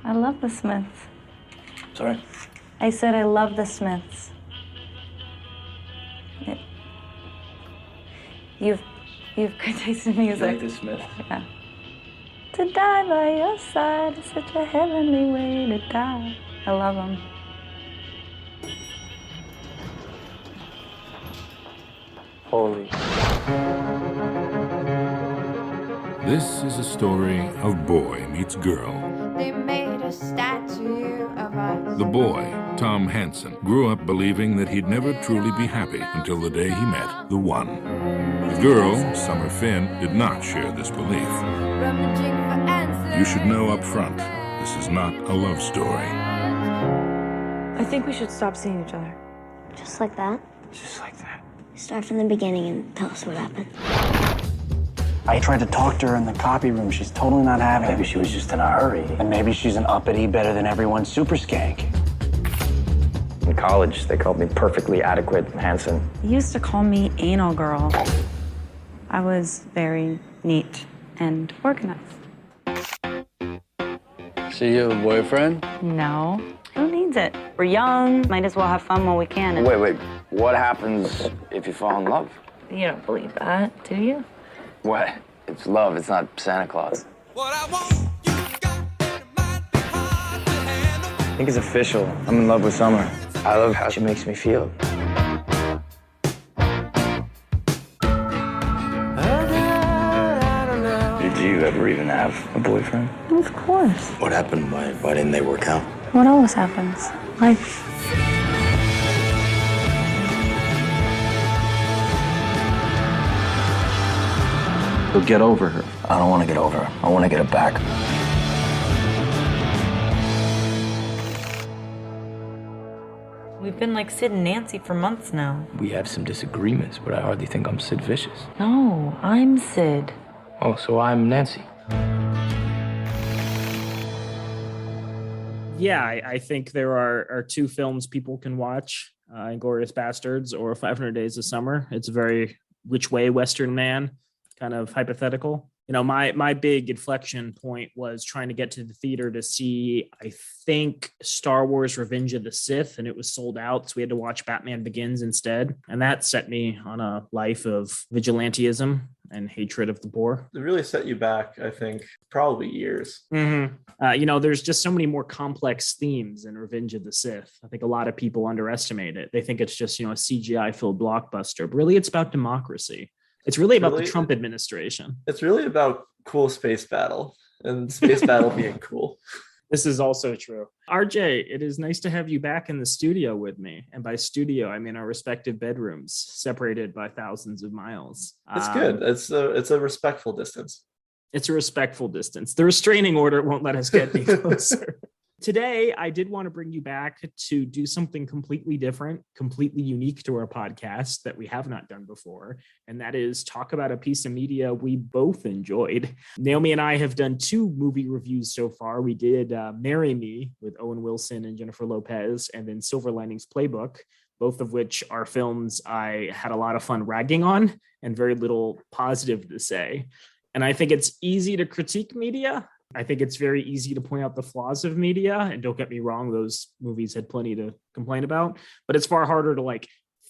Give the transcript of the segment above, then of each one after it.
I love the Smiths. Sorry? I said I love the Smiths. You've good taste in music. You like the Smiths? Yeah. To die by your side is such a heavenly way to die. I love them. Holy. This is a story of boy meets girl. They made a statue of us. The boy, Tom Hansen, grew up believing that he'd never truly be happy until the day he met the one. The girl, Summer Finn, did not share this belief. You should know up front, this is not a love story. I think we should stop seeing each other. Just like that? Just like that. Start from the beginning and tell us what happened. I tried to talk to her in the copy room. She's totally not having it. Maybe she was just in a hurry. And maybe she's an uppity, better than everyone super skank. In college, they called me perfectly adequate Hansen. They used to call me anal girl. I was very neat and organized. So you have a boyfriend? No. Who needs it? We're young, might as well have fun while we can. And Wait. What happens if you fall in love? you don't believe that, do you? What? It's love, it's not Santa Claus. I think it's official. I'm in love with Summer. I love how she makes me feel. Did you ever even have a boyfriend? Of course. What happened? Why didn't they work out? What always happens? Life. So get over her. I don't want to get over her. I want to get it back. We've been like Sid and Nancy for months now. We have some disagreements, but I hardly think I'm Sid Vicious. No, I'm Sid. Oh, so I'm Nancy. Yeah, I think there are two films people can watch, Inglourious Bastards or 500 Days of Summer. It's a very which way Western man kind of hypothetical. You know, my big inflection point was trying to get to the theater to see, I think, Star Wars Revenge of the Sith, and it was sold out, so we had to watch Batman Begins instead. And that set me on a life of vigilantism and hatred of the poor. It really set you back, I think, probably years. Mm-hmm. There's just so many more complex themes in Revenge of the Sith. I think a lot of people underestimate it. They think it's just, a CGI-filled blockbuster, but really it's about democracy. It's really about the Trump administration. It's really about cool space battle and space battle being cool. This is also true. RJ, it is nice to have you back in the studio with me. And by studio, I mean our respective bedrooms, separated by thousands of miles. It's good. It's a respectful distance. It's a respectful distance. The restraining order won't let us get any closer. Today, I did want to bring you back to do something completely different, completely unique to our podcast that we have not done before, and that is talk about a piece of media we both enjoyed. Naomi and I have done 2 movie reviews so far. We did Marry Me with Owen Wilson and Jennifer Lopez, and then Silver Linings Playbook, both of which are films I had a lot of fun ragging on and very little positive to say. And I think it's easy to critique media. I think it's very easy to point out the flaws of media. And don't get me wrong, those movies had plenty to complain about. But it's far harder to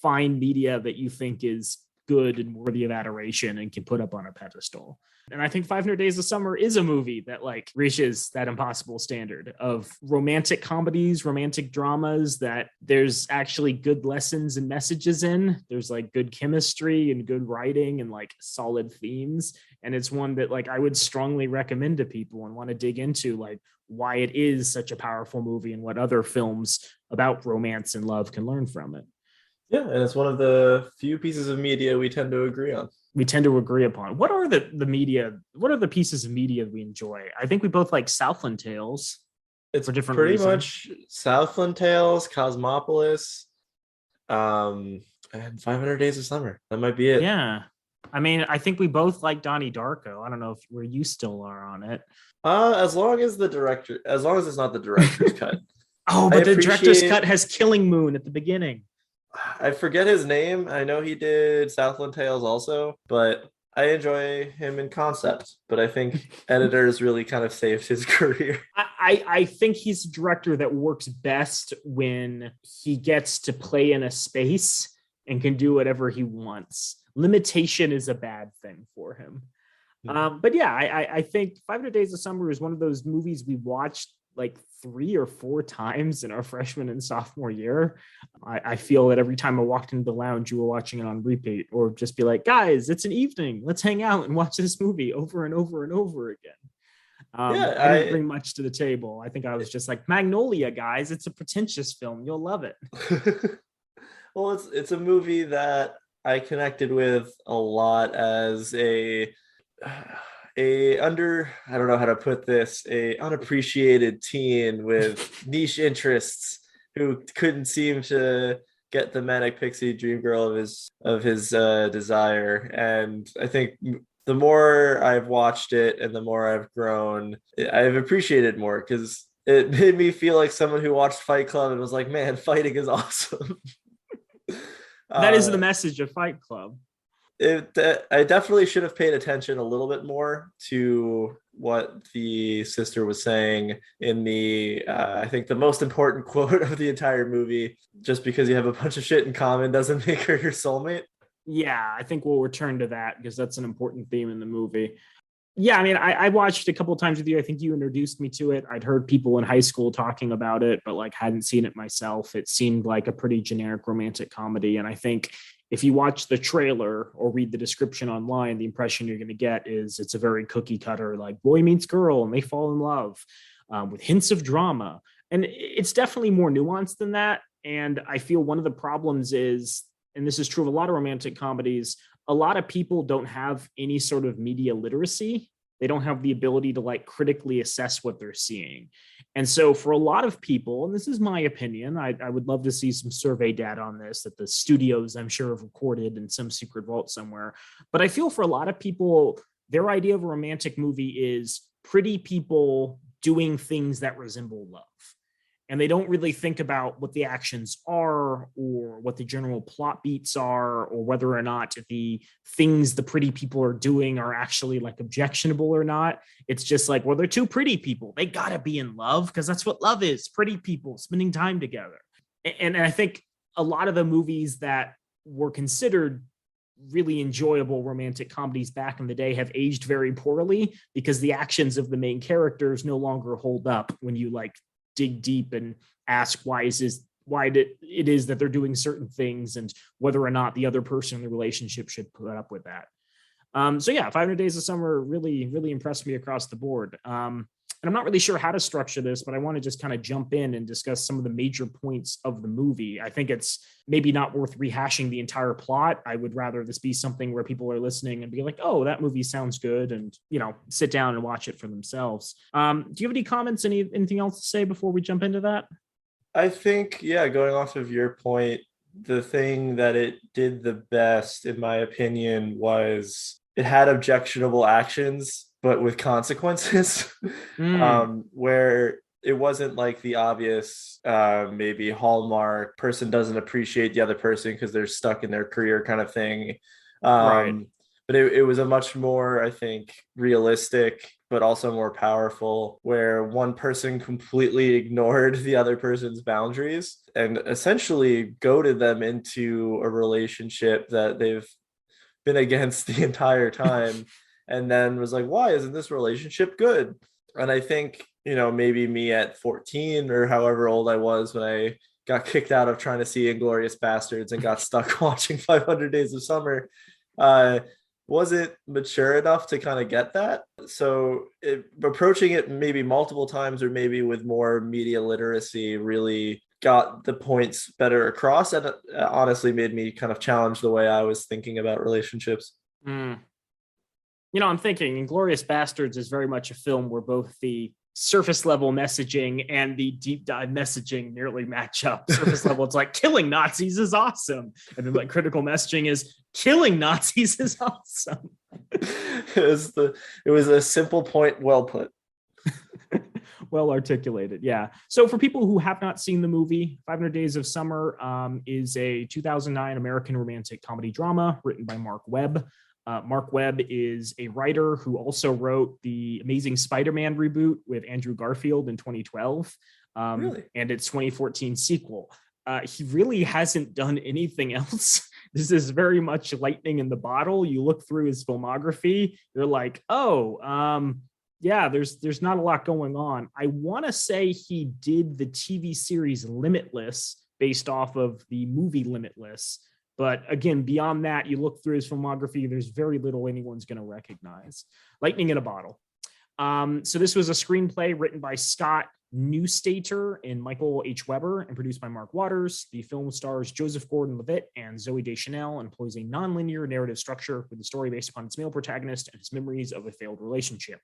find media that you think is good and worthy of adoration and can put up on a pedestal. And I think 500 Days of Summer is a movie that reaches that impossible standard of romantic comedies, romantic dramas that there's actually good lessons and messages in. There's good chemistry and good writing and solid themes. And it's one that I would strongly recommend to people and want to dig into why it is such a powerful movie and what other films about romance and love can learn from it. Yeah, and it's one of the few pieces of media we tend to agree on. We tend to agree upon. What are the media? What are the pieces of media we enjoy? I think we both like Southland Tales. It's for different pretty reasons. much Southland Tales, Cosmopolis, and 500 Days of Summer. That might be it. Yeah. I mean, I think we both like Donnie Darko. I don't know where you still are on it. As long as it's not the director's cut. Oh, but the director's cut has Killing Moon at the beginning. I forget his name. I know he did Southland Tales also, but I enjoy him in concept. But I think editors really kind of saved his career. I think he's a director that works best when he gets to play in a space and can do whatever he wants. Limitation is a bad thing for him. But yeah, I think 500 Days of Summer is one of those movies we watched like 3 or 4 times in our freshman and sophomore year. I feel that every time I walked into the lounge, you were watching it on repeat, or just be like, guys, it's an evening. Let's hang out and watch this movie over and over and over again. I didn't bring much to the table. I think I was just like, Magnolia, guys, it's a pretentious film. You'll love it. Well, it's a movie that I connected with a lot as I don't know how to put this, a unappreciated teen with niche interests who couldn't seem to get the manic pixie dream girl of his desire. And I think the more I've watched it and the more I've grown, I've appreciated it more, because it made me feel like someone who watched Fight Club and was like, man, fighting is awesome. That is the message of Fight Club. I definitely should have paid attention a little bit more to what the sister was saying in the I think the most important quote of the entire movie. Just because you have a bunch of shit in common doesn't make her your soulmate. Yeah, I think we'll return to that because that's an important theme in the movie. Yeah, I mean, I watched a couple of times with you. I think you introduced me to it. I'd heard people in high school talking about it, but like hadn't seen it myself. It seemed like a pretty generic romantic comedy. And I think if you watch the trailer or read the description online, the impression you're going to get is it's a very cookie cutter, like boy meets girl and they fall in love with hints of drama. And it's definitely more nuanced than that. And I feel one of the problems is, and this is true of a lot of romantic comedies, a lot of people don't have any sort of media literacy. They don't have the ability to like critically assess what they're seeing. And so for a lot of people, and this is my opinion, I would love to see some survey data on this that the studios, I'm sure, have recorded in some secret vault somewhere. But I feel for a lot of people, their idea of a romantic movie is pretty people doing things that resemble love. And they don't really think about what the actions are or what the general plot beats are, or whether or not the things the pretty people are doing are actually like objectionable or not. It's just like, well, they're two pretty people. They got to be in love because that's what love is. Pretty people spending time together. And I think a lot of the movies that were considered really enjoyable romantic comedies back in the day have aged very poorly because the actions of the main characters no longer hold up when you like dig deep and ask why it is that they're doing certain things and whether or not the other person in the relationship should put up with that. So yeah, 500 Days of Summer really, really impressed me across the board. And I'm not really sure how to structure this, but I want to just kind of jump in and discuss some of the major points of the movie. I think it's maybe not worth rehashing the entire plot. I would rather this be something where people are listening and be like, oh, that movie sounds good, and, you know, sit down and watch it for themselves. Do you have any comments, anything else to say before we jump into that? I think, yeah, going off of your point, the thing that it did the best, in my opinion, was it had objectionable actions, but with consequences, where it wasn't like the obvious, maybe Hallmark person doesn't appreciate the other person because they're stuck in their career kind of thing. Right. But it was a much more, I think, realistic, but also more powerful, where one person completely ignored the other person's boundaries and essentially goaded them into a relationship that they've been against the entire time. And then was like, why isn't this relationship good? And I think, you know, maybe me at 14 or however old I was when I got kicked out of trying to see Inglourious Bastards and got stuck watching 500 Days of Summer, wasn't mature enough to kind of get that. So approaching it maybe multiple times or maybe with more media literacy really got the points better across, and honestly made me kind of challenge the way I was thinking about relationships. You know, I'm thinking Inglourious Bastards is very much a film where both the surface level messaging and the deep dive messaging nearly match up. Surface level, it's like killing Nazis is awesome. And then like critical messaging is killing Nazis is awesome. It was a simple point, well put. Well articulated. Yeah. So for people who have not seen the movie, 500 Days of Summer is a 2009 American romantic comedy drama written by Mark Webb. Mark Webb is a writer who also wrote the Amazing Spider-Man reboot with Andrew Garfield in 2012, Really? and its 2014 sequel. He really hasn't done anything else. This is very much lightning in the bottle. You look through his filmography, you're like, yeah, there's not a lot going on. I want to say he did the TV series Limitless based off of the movie Limitless. But again, beyond that, you look through his filmography, there's very little anyone's going to recognize. Lightning in a bottle. So this was a screenplay written by Scott Neustadter and Michael H. Weber and produced by Mark Waters. The film stars Joseph Gordon-Levitt and Zooey Deschanel and employs a nonlinear narrative structure with the story based upon its male protagonist and his memories of a failed relationship.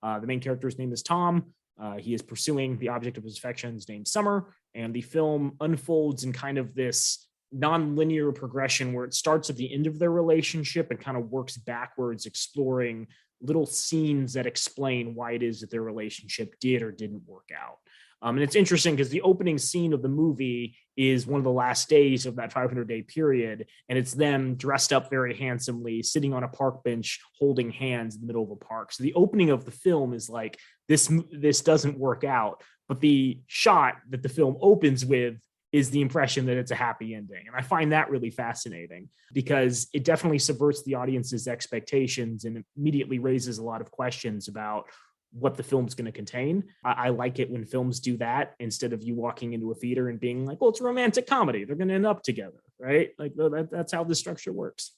The main character's name is Tom. He is pursuing the object of his affections named Summer, and the film unfolds in kind of this non-linear progression where it starts at the end of their relationship and kind of works backwards, exploring little scenes that explain why it is that their relationship did or didn't work out. And it's interesting because the opening scene of the movie is one of the last days of that 500-day period, and it's them dressed up very handsomely, sitting on a park bench, holding hands in the middle of a park. So the opening of the film is like, this doesn't work out, but the shot that the film opens with is the impression that it's a happy ending. And I find that really fascinating because it definitely subverts the audience's expectations and immediately raises a lot of questions about what the film's going to contain. I like it when films do that instead of you walking into a theater and being like, well, it's a romantic comedy. They're going to end up together, right? Like that's how the structure works.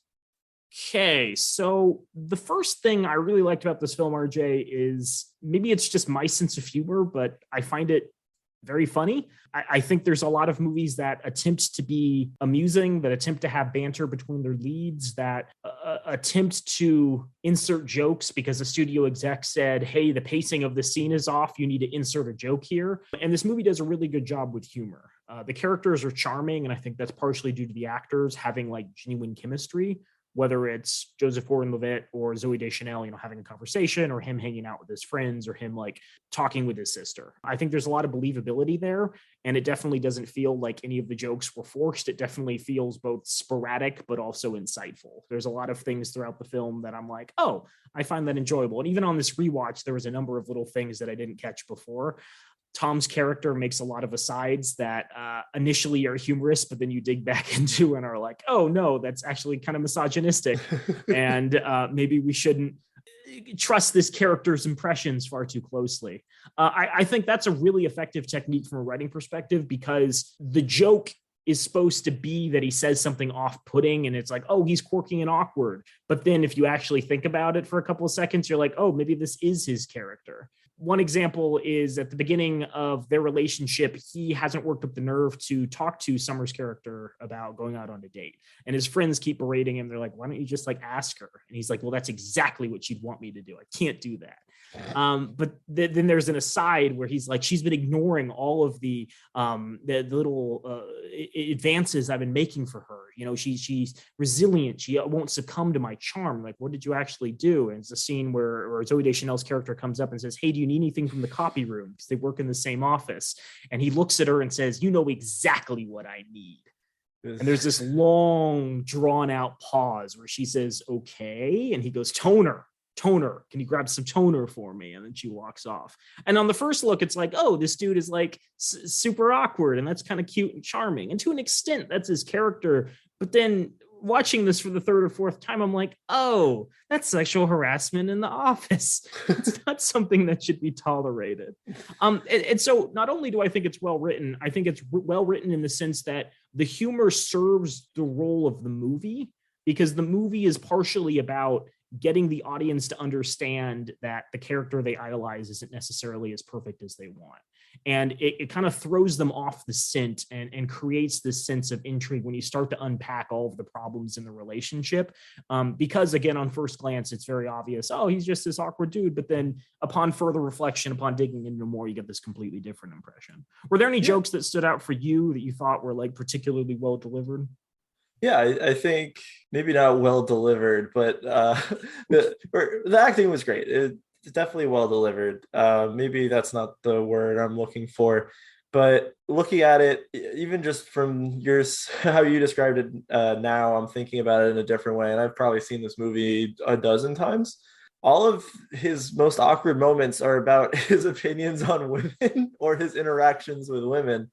Okay, so the first thing I really liked about this film, RJ, is maybe it's just my sense of humor, but I find it very funny. I think there's a lot of movies that attempt to be amusing, that attempt to have banter between their leads, that attempt to insert jokes because the studio exec said, hey, the pacing of the scene is off. You need to insert a joke here. And this movie does a really good job with humor. The characters are charming, and I think that's partially due to the actors having like genuine chemistry, whether it's Joseph Gordon-Levitt or Zooey Deschanel, having a conversation, or him hanging out with his friends, or him like talking with his sister. I think there's a lot of believability there, and it definitely doesn't feel like any of the jokes were forced. It definitely feels both sporadic, but also insightful. There's a lot of things throughout the film that I'm like, oh, I find that enjoyable. And even on this rewatch, there was a number of little things that I didn't catch before. Tom's character makes a lot of asides that initially are humorous, but then you dig back into and are like, oh no, that's actually kind of misogynistic. And maybe we shouldn't trust this character's impressions far too closely. I think that's a really effective technique from a writing perspective, because the joke is supposed to be that he says something off-putting and it's like, oh, he's quirky and awkward. But then if you actually think about it for a couple of seconds, you're like, oh, maybe this is his character. One example is at the beginning of their relationship, he hasn't worked up the nerve to talk to Summer's character about going out on a date. And his friends keep berating him. They're like, why don't you just like ask her? And he's like, well, that's exactly what she'd want me to do. I can't do that. But then there's an aside where he's like, she's been ignoring all of the little advances I've been making for her. She's resilient. She won't succumb to my charm. Like, what did you actually do? And it's a scene where Zooey Deschanel's character comes up and says, hey, do you need anything from the copy room? Because they work in the same office. And he looks at her and says, you know exactly what I need. And there's this long, drawn out pause where she says, okay. And he goes, toner, can you grab some toner for me? And then she walks off. And on the first look, it's like, oh, this dude is like super awkward, and that's kind of cute and charming. And to an extent, that's his character. But then watching this for the third or fourth time, I'm like, oh, that's sexual harassment in the office. It's not something that should be tolerated. And so not only do I think it's well written, I think it's well written in the sense that the humor serves the role of the movie, because the movie is partially about getting the audience to understand that the character they idolize isn't necessarily as perfect as they want. And it kind of throws them off the scent and creates this sense of intrigue when you start to unpack all of the problems in the relationship. Because again, on first glance, it's very obvious, oh, he's just this awkward dude. But then upon further reflection, upon digging into more, you get this completely different impression. Were there any jokes that stood out for you that you thought were like particularly well delivered? Yeah, I think maybe not well delivered, but the acting was great. It's definitely well delivered. Maybe that's not the word I'm looking for, But looking at it, even just from yours, how you described it, now I'm thinking about it in a different way. And I've probably seen this movie a dozen times. All of his most awkward moments are about his opinions on women or his interactions with women.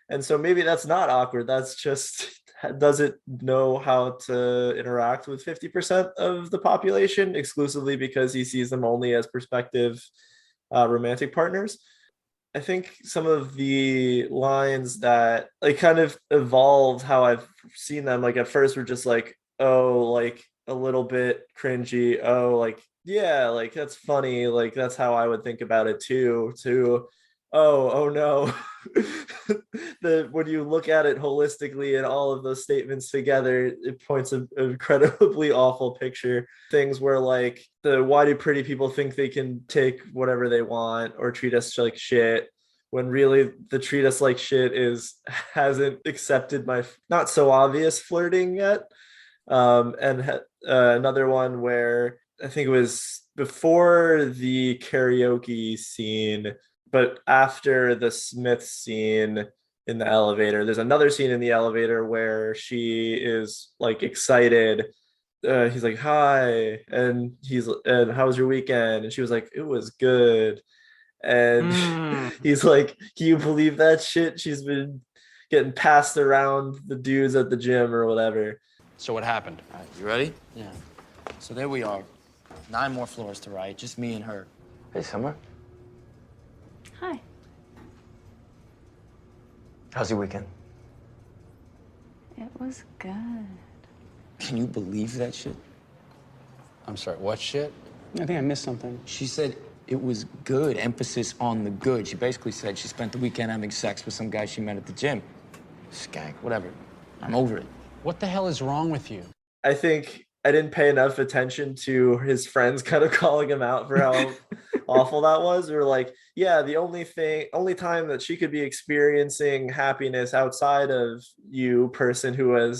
And so maybe that's not awkward. That's just, does it know how to interact with 50% of the population exclusively because he sees them only as prospective romantic partners? I think some of the lines that like kind of evolved how I've seen them, like at first were just like, oh, like a little bit cringy. Oh, like, yeah, like that's funny. Like that's how I would think about it too. To, oh no. When you look at it holistically and all of those statements together, it points an incredibly awful picture. Things where like the why do pretty people think they can take whatever they want or treat us like shit, when really the treat us like shit hasn't accepted my not so obvious flirting yet. Another one where I think it was before the karaoke scene, but after the Smith scene in the elevator, there's another scene in the elevator where she is like excited. He's like, hi. And how was your weekend? And she was like, it was good. And he's like, can you believe that shit? She's been getting passed around the dudes at the gym or whatever. So what happened? All right, you ready? Yeah. So there we are. 9 more floors to write, just me and her. Hey, Summer. Hi. How's your weekend? It was good. Can you believe that shit? I'm sorry, what shit? I think I missed something. She said it was good, emphasis on the good. She basically said she spent the weekend having sex with some guy she met at the gym. Skank, whatever. I'm over it. What the hell is wrong with you? I think I didn't pay enough attention to his friends kind of calling him out for how awful that was. Or like, yeah, the only time that she could be experiencing happiness outside of you, person who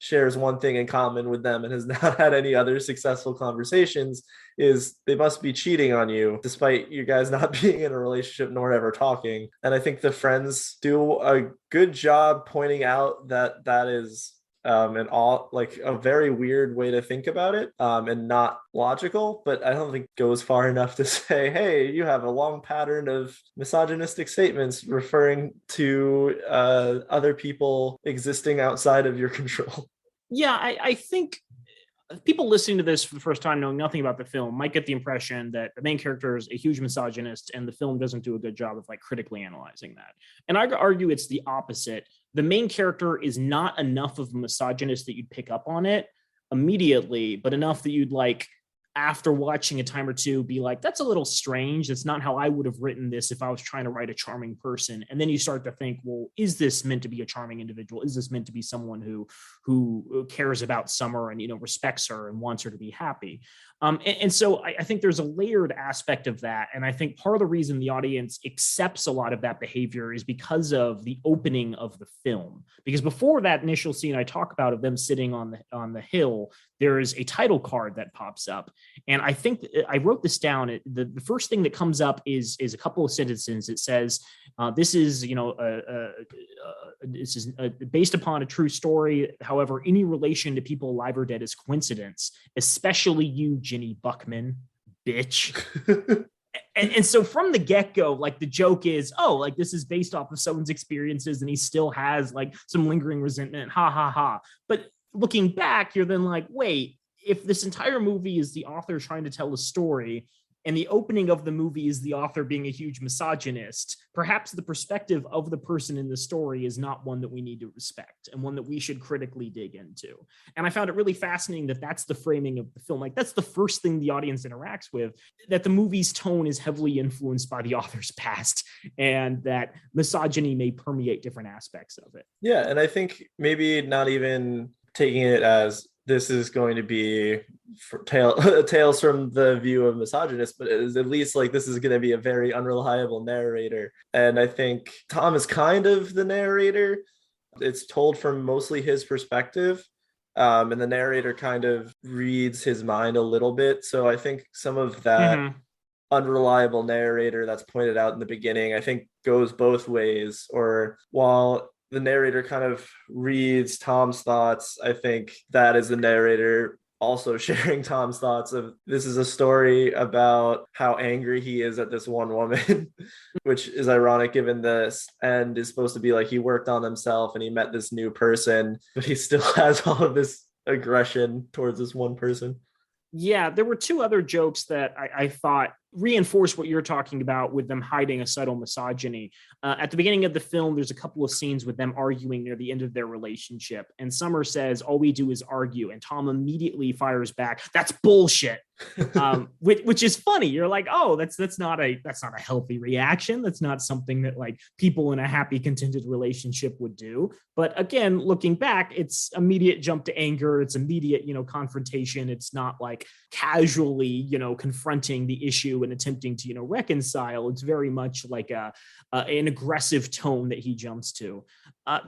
shares one thing in common with them and has not had any other successful conversations, is they must be cheating on you despite you guys not being in a relationship nor ever talking. And I think the friends do a good job pointing out that is like a very weird way to think about it, and not logical, but I don't think it goes far enough to say, hey, you have a long pattern of misogynistic statements referring to other people existing outside of your control. Yeah, I think people listening to this for the first time, knowing nothing about the film, might get the impression that the main character is a huge misogynist and the film doesn't do a good job of like critically analyzing that. And I argue it's the opposite. The main character is not enough of a misogynist that you'd pick up on it immediately, but enough that you'd like, after watching a time or two, be like, that's a little strange. That's not how I would have written this if I was trying to write a charming person. And then you start to think, well, is this meant to be a charming individual? Is this meant to be someone who cares about Summer and, respects her and wants her to be happy? And so I think there's a layered aspect of that. And I think part of the reason the audience accepts a lot of that behavior is because of the opening of the film. Because before that initial scene I talk about of them sitting on the hill, there is a title card that pops up. And I think I wrote this down. The first thing that comes up is a couple of sentences. It says, this is, this is based upon a true story. However, any relation to people alive or dead is coincidence, especially you, Ginny Buckman, bitch. And so from the get-go, like the joke is, oh, like this is based off of someone's experiences and he still has like some lingering resentment. Ha ha ha. But looking back, you're then like, wait, if this entire movie is the author trying to tell a story and the opening of the movie is the author being a huge misogynist, perhaps the perspective of the person in the story is not one that we need to respect and one that we should critically dig into. And I found it really fascinating that that's the framing of the film. Like that's the first thing the audience interacts with, that the movie's tone is heavily influenced by the author's past and that misogyny may permeate different aspects of it. Yeah, and I think maybe not even taking it as this is going to be tales from the view of misogynist, but it is at least like this is going to be a very unreliable narrator. And I think Tom is kind of the narrator. It's told from mostly his perspective, and the narrator kind of reads his mind a little bit. So I think some of that unreliable narrator that's pointed out in the beginning, I think goes both ways. Or while the narrator kind of reads Tom's thoughts, I think that is the narrator also sharing Tom's thoughts of this is a story about how angry he is at this one woman, which is ironic given this end is supposed to be like he worked on himself and he met this new person, but he still has all of this aggression towards this one person. Yeah, there were two other jokes that I thought reinforce what you're talking about with them hiding a subtle misogyny. At the beginning of the film, there's a couple of scenes with them arguing near the end of their relationship. And Summer says, all we do is argue. And Tom immediately fires back, that's bullshit. Which is funny. You're like, oh, that's not a healthy reaction. That's not something that like people in a happy, contented relationship would do. But again, looking back, it's immediate jump to anger. It's immediate, confrontation. It's not like casually, confronting the issue and attempting to, reconcile. It's very much like an aggressive tone that he jumps to.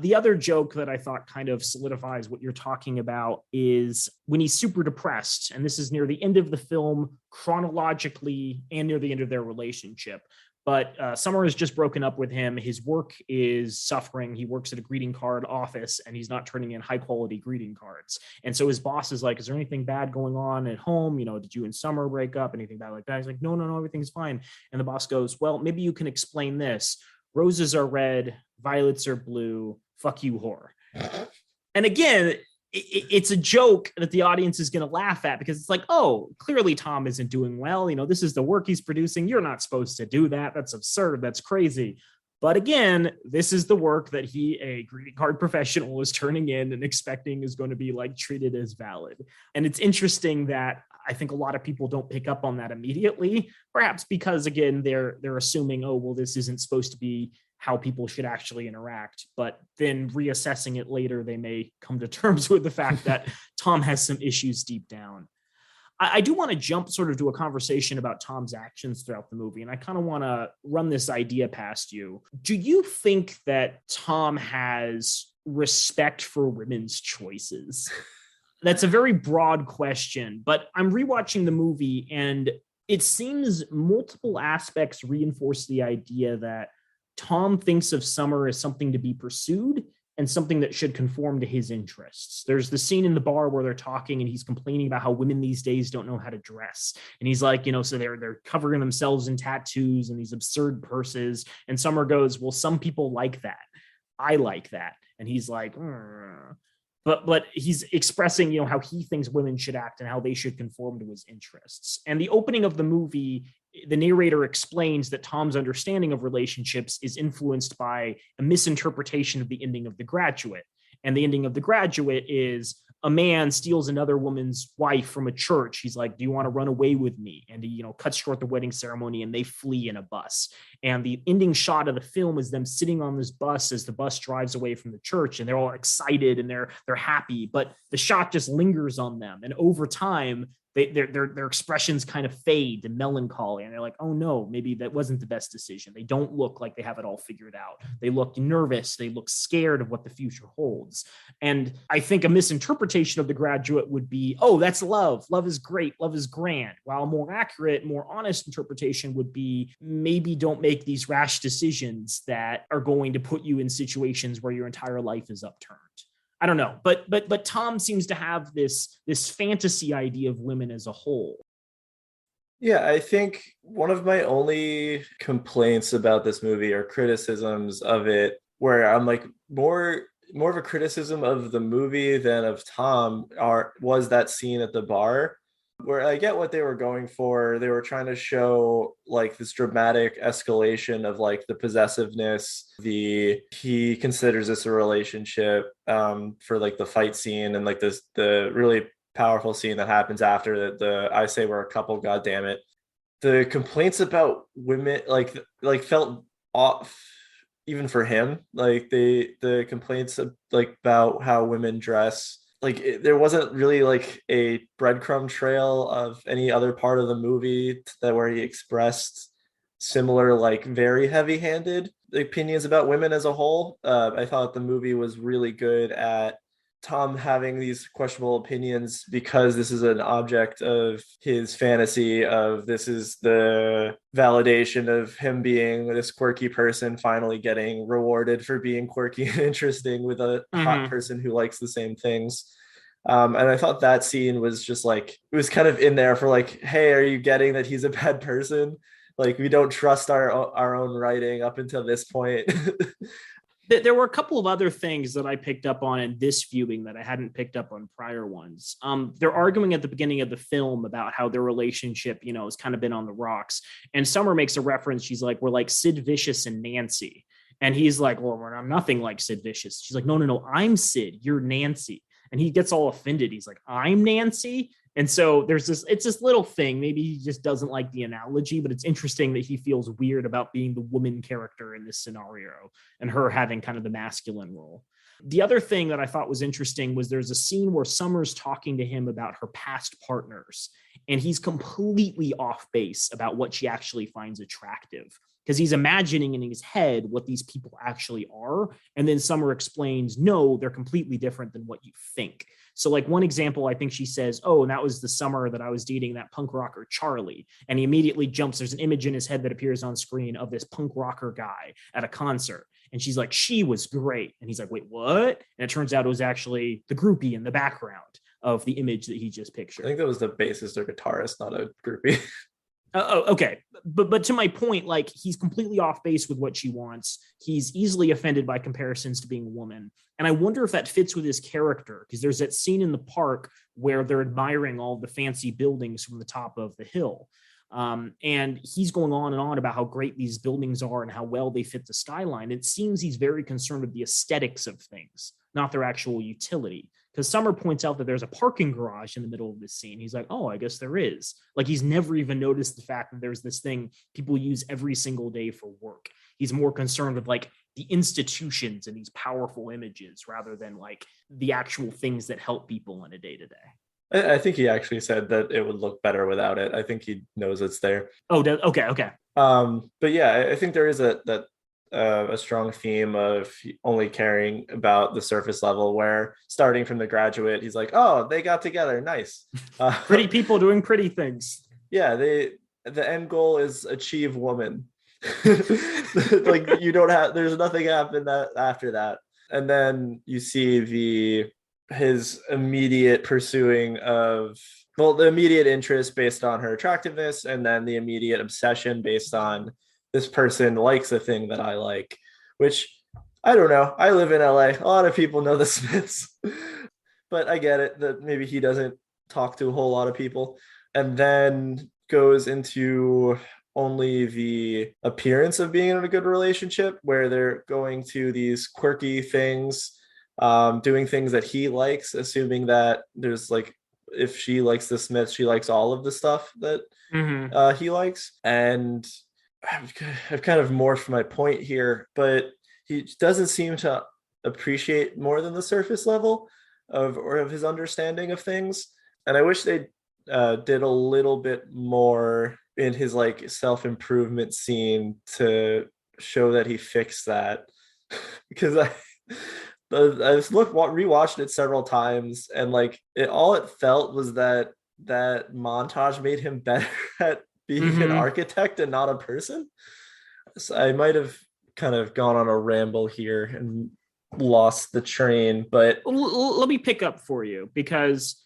The other joke that I thought kind of solidifies what you're talking about is when he's super depressed, and this is near the end of the film chronologically and near the end of their relationship. But Summer has just broken up with him. His work is suffering. He works at a greeting card office and he's not turning in high quality greeting cards. And so his boss is like, is there anything bad going on at home? Did you and Summer break up? Anything bad like that? He's like, no, everything's fine. And the boss goes, well, maybe you can explain this. Roses are red, violets are blue. Fuck you, whore. And again, it's a joke that the audience is going to laugh at because it's like, oh, clearly Tom isn't doing well. This is the work he's producing. You're not supposed to do that. That's absurd. That's crazy. But again, this is the work that he, a greeting card professional, is turning in and expecting is going to be like treated as valid. And it's interesting that I think a lot of people don't pick up on that immediately, perhaps because, again, they're assuming, oh, well, this isn't supposed to be how people should actually interact. But then reassessing it later, they may come to terms with the fact that Tom has some issues deep down. I do want to jump sort of to a conversation about Tom's actions throughout the movie. And I kind of want to run this idea past you. Do you think that Tom has respect for women's choices? That's a very broad question, but I'm rewatching the movie and it seems multiple aspects reinforce the idea that Tom thinks of Summer as something to be pursued and something that should conform to his interests. There's the scene in the bar where they're talking and he's complaining about how women these days don't know how to dress. And he's like, so they're covering themselves in tattoos and these absurd purses. And Summer goes, well, some people like that. I like that. And he's like, But he's expressing, how he thinks women should act and how they should conform to his interests. And the opening of the movie, the narrator explains that Tom's understanding of relationships is influenced by a misinterpretation of the ending of The Graduate. And the ending of The Graduate is a man steals another woman's wife from a church. He's like, do you want to run away with me? And he, cuts short the wedding ceremony and they flee in a bus. And the ending shot of the film is them sitting on this bus as the bus drives away from the church and they're all excited and they're happy, but the shot just lingers on them. And over time, their expressions kind of fade to melancholy. And they're like, oh no, maybe that wasn't the best decision. They don't look like they have it all figured out. They look nervous. They look scared of what the future holds. And I think a misinterpretation of The Graduate would be, oh, that's love. Love is great. Love is grand. While a more accurate, more honest interpretation would be, maybe don't make these rash decisions that are going to put you in situations where your entire life is upturned. I don't know, but Tom seems to have this fantasy idea of women as a whole. Yeah, I think one of my only complaints about this movie or criticisms of it, where I'm like more of a criticism of the movie than of Tom, was that scene at the bar, where I get what they were going for. They were trying to show like this dramatic escalation of like the possessiveness. He considers this a relationship for like the fight scene and like the really powerful scene that happens after the I say we're a couple, God damn it. The complaints about women like felt off even for him. Like the complaints like about how women dress. Like there wasn't really like a breadcrumb trail of any other part of the movie where he expressed similar, like very heavy-handed opinions about women as a whole. I thought the movie was really good at Tom having these questionable opinions because this is an object of his fantasy of this is the validation of him being this quirky person finally getting rewarded for being quirky and interesting with a hot person who likes the same things. And I thought that scene was just like, it was kind of in there for like, hey, are you getting that he's a bad person? Like, we don't trust our own writing up until this point. There were a couple of other things that I picked up on in this viewing that I hadn't picked up on prior ones. They're arguing at the beginning of the film about how their relationship, has kind of been on the rocks. And Summer makes a reference. She's like, we're like Sid Vicious and Nancy. And he's like, well, I'm nothing like Sid Vicious. She's like, no, I'm Sid. You're Nancy. And he gets all offended. He's like, I'm Nancy. And so it's this little thing. Maybe he just doesn't like the analogy, but it's interesting that he feels weird about being the woman character in this scenario and her having kind of the masculine role. The other thing that I thought was interesting was there's a scene where Summer's talking to him about her past partners, and he's completely off base about what she actually finds attractive because he's imagining in his head what these people actually are. And then Summer explains, no, they're completely different than what you think. So like one example, I think she says, oh, and that was the summer that I was dating that punk rocker, Charlie. And he immediately jumps. There's an image in his head that appears on screen of this punk rocker guy at a concert. And she's like, she was great. And he's like, wait, what? And it turns out it was actually the groupie in the background of the image that he just pictured. I think that was the bassist or guitarist, not a groupie. Okay. But to my point, like he's completely off base with what she wants. He's easily offended by comparisons to being a woman. And I wonder if that fits with his character, because there's that scene in the park where they're admiring all the fancy buildings from the top of the hill. And he's going on and on about how great these buildings are and how well they fit the skyline. It seems he's very concerned with the aesthetics of things, not their actual utility. Because Summer points out that there's a parking garage in the middle of this scene. He's like, oh, I guess there is. Like he's never even noticed the fact that there's this thing people use every single day for work. He's more concerned with like the institutions and these powerful images rather than like the actual things that help people in a day-to-day. I think he actually said that it would look better without it. I think he knows it's there. Oh, okay. But yeah, I think there is a strong theme of only caring about the surface level, where starting from The Graduate, he's like, oh, they got together. Nice. Pretty people doing pretty things. Yeah. The end goal is achieve woman. Like there's nothing happened after that. And then you see his immediate pursuing of, well, the immediate interest based on her attractiveness, and then the immediate obsession based on this person likes a thing that I like, which I don't know. I live in LA. A lot of people know the Smiths, but I get it that maybe he doesn't talk to a whole lot of people. And then goes into only the appearance of being in a good relationship, where they're going to these quirky things, doing things that he likes, assuming that there's like, if she likes the Smiths, she likes all of the stuff that he likes. And I've kind of morphed my point here, but he doesn't seem to appreciate more than the surface level of his understanding of things. And I wish they did a little bit more in his like self-improvement scene to show that he fixed that. Because I just rewatched it several times, and like all it felt was that montage made him better at being an architect and not a person. So I might have kind of gone on a ramble here and lost the train, but let me pick up for you, because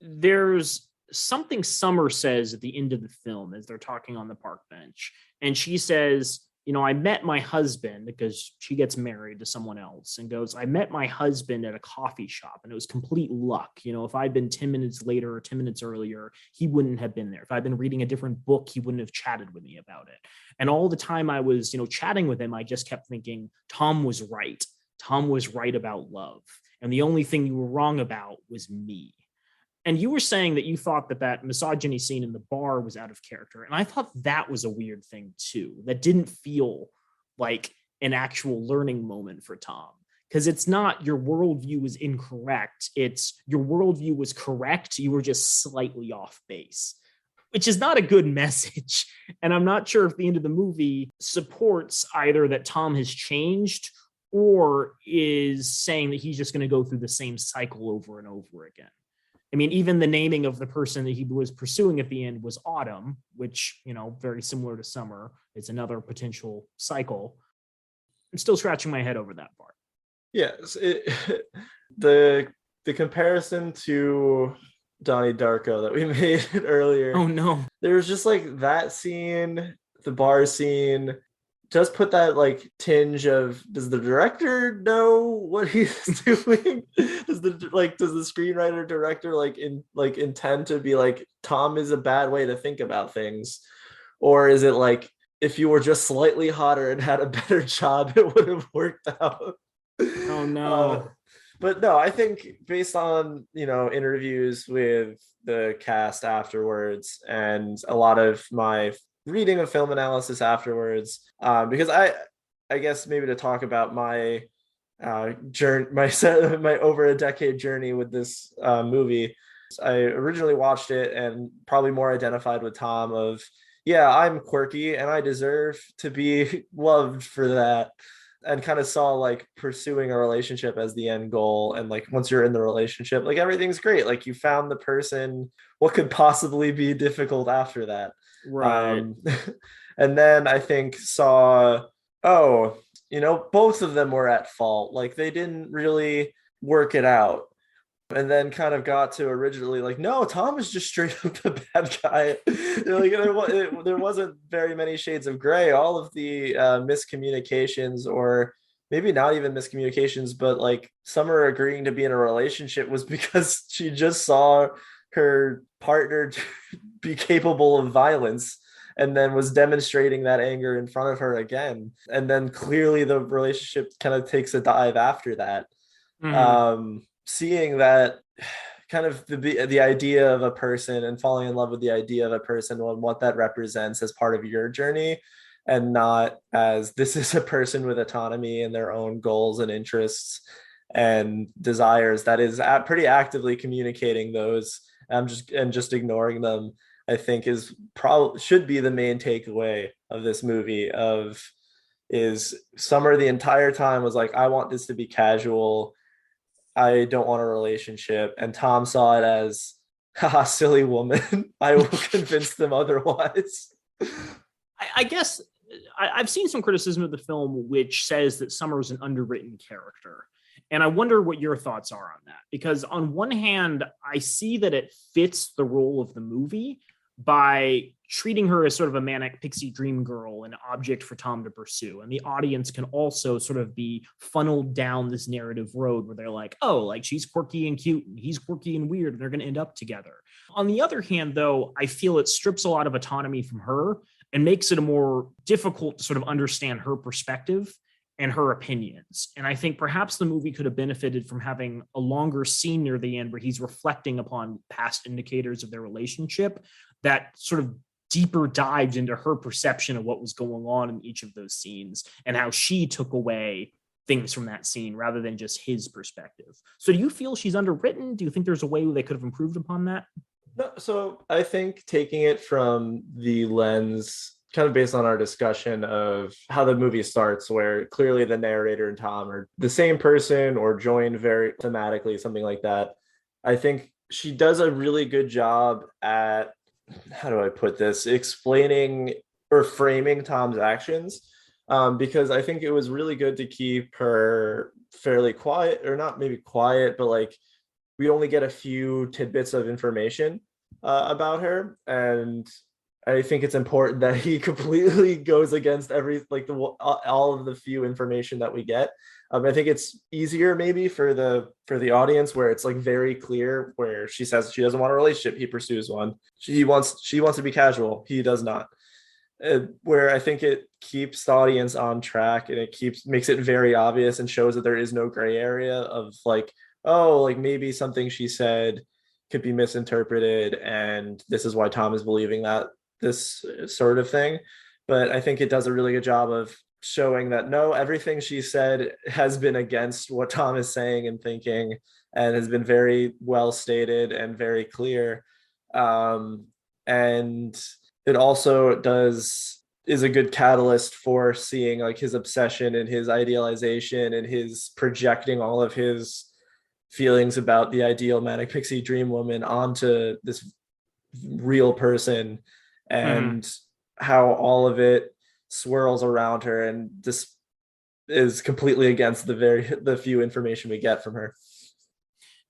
there's something Summer says at the end of the film as they're talking on the park bench. And she says, I met my husband, because she gets married to someone else, and goes, I met my husband at a coffee shop, and it was complete luck. If I'd been 10 minutes later or 10 minutes earlier, he wouldn't have been there. If I'd been reading a different book, he wouldn't have chatted with me about it. And all the time I was, chatting with him, I just kept thinking, Tom was right. Tom was right about love. And the only thing you were wrong about was me. And you were saying that you thought that misogyny scene in the bar was out of character. And I thought that was a weird thing too. That didn't feel like an actual learning moment for Tom. Because it's not your worldview was incorrect. It's your worldview was correct. You were just slightly off base, which is not a good message. And I'm not sure if the end of the movie supports either that Tom has changed or is saying that he's just going to go through the same cycle over and over again. I mean, even the naming of the person that he was pursuing at the end was Autumn, which, very similar to Summer. It's another potential cycle. I'm still scratching my head over that part. Yes, the comparison to Donnie Darko that we made earlier. Oh no. There's just like that scene, the bar scene, just put that like tinge of, does the director know what he's doing? Does the screenwriter director intend to be like, Tom is a bad way to think about things? Or is it like, if you were just slightly hotter and had a better job, it would have worked out? Oh no. But no, I think based on, interviews with the cast afterwards and a lot of my reading of film analysis afterwards, because I guess maybe to talk about my journey, my over a decade journey with this movie. I originally watched it and probably more identified with Tom of, yeah, I'm quirky and I deserve to be loved for that, and kind of saw like pursuing a relationship as the end goal. And like, once you're in the relationship, like everything's great. Like you found the person, what could possibly be difficult after that? Right. And then I think saw, both of them were at fault. Like they didn't really work it out. And then kind of got to originally like, no, Tom is just straight up the bad guy. Like there wasn't very many shades of gray. All of the miscommunications, or maybe not even miscommunications, but like Summer agreeing to be in a relationship was because she just saw her partner be capable of violence, and then was demonstrating that anger in front of her again. And then clearly the relationship kind of takes a dive after that. Mm-hmm. Seeing that kind of the idea of a person and falling in love with the idea of a person and what that represents as part of your journey, and not as this is a person with autonomy and their own goals and interests and desires that is pretty actively communicating those, just ignoring them, I think should be the main takeaway of this movie. Is Summer the entire time was like, I want this to be casual, I don't want a relationship. And Tom saw it as, haha, silly woman. I will convince them otherwise. I guess I've seen some criticism of the film which says that Summer is an underwritten character. And I wonder what your thoughts are on that. Because on one hand, I see that it fits the role of the movie by treating her as sort of a manic pixie dream girl, an object for Tom to pursue. And the audience can also sort of be funneled down this narrative road where they're like, oh, like she's quirky and cute and he's quirky and weird and they're going to end up together. On the other hand, though, I feel it strips a lot of autonomy from her and makes it more difficult to sort of understand her perspective and her opinions. And I think perhaps the movie could have benefited from having a longer scene near the end where he's reflecting upon past indicators of their relationship that sort of deeper dived into her perception of what was going on in each of those scenes and how she took away things from that scene rather than just his perspective. So do you feel she's underwritten? Do you think there's a way they could have improved upon that? No, so I think taking it from the lens kind of based on our discussion of how the movie starts, where clearly the narrator and Tom are the same person or joined very thematically, something like that. I think she does a really good job at, how do I put this, explaining or framing Tom's actions, because I think it was really good to keep her fairly quiet, or not maybe quiet, but like we only get a few tidbits of information about her. And I think it's important that he completely goes against all of the few information that we get. I think it's easier maybe for the audience where it's like very clear, where she says she doesn't want a relationship, he pursues one. She wants to be casual, he does not. Where I think it keeps the audience on track, and it makes it very obvious and shows that there is no gray area of like, oh, like maybe something she said could be misinterpreted, and this is why Tom is believing that, this sort of thing. But I think it does a really good job of showing that no, everything she said has been against what Tom is saying and thinking, and has been very well stated and very clear. And it also does, is a good catalyst for seeing like his obsession and his idealization and his projecting all of his feelings about the ideal manic pixie dream woman onto this real person, and how all of it swirls around her, and this is completely against the few information we get from her.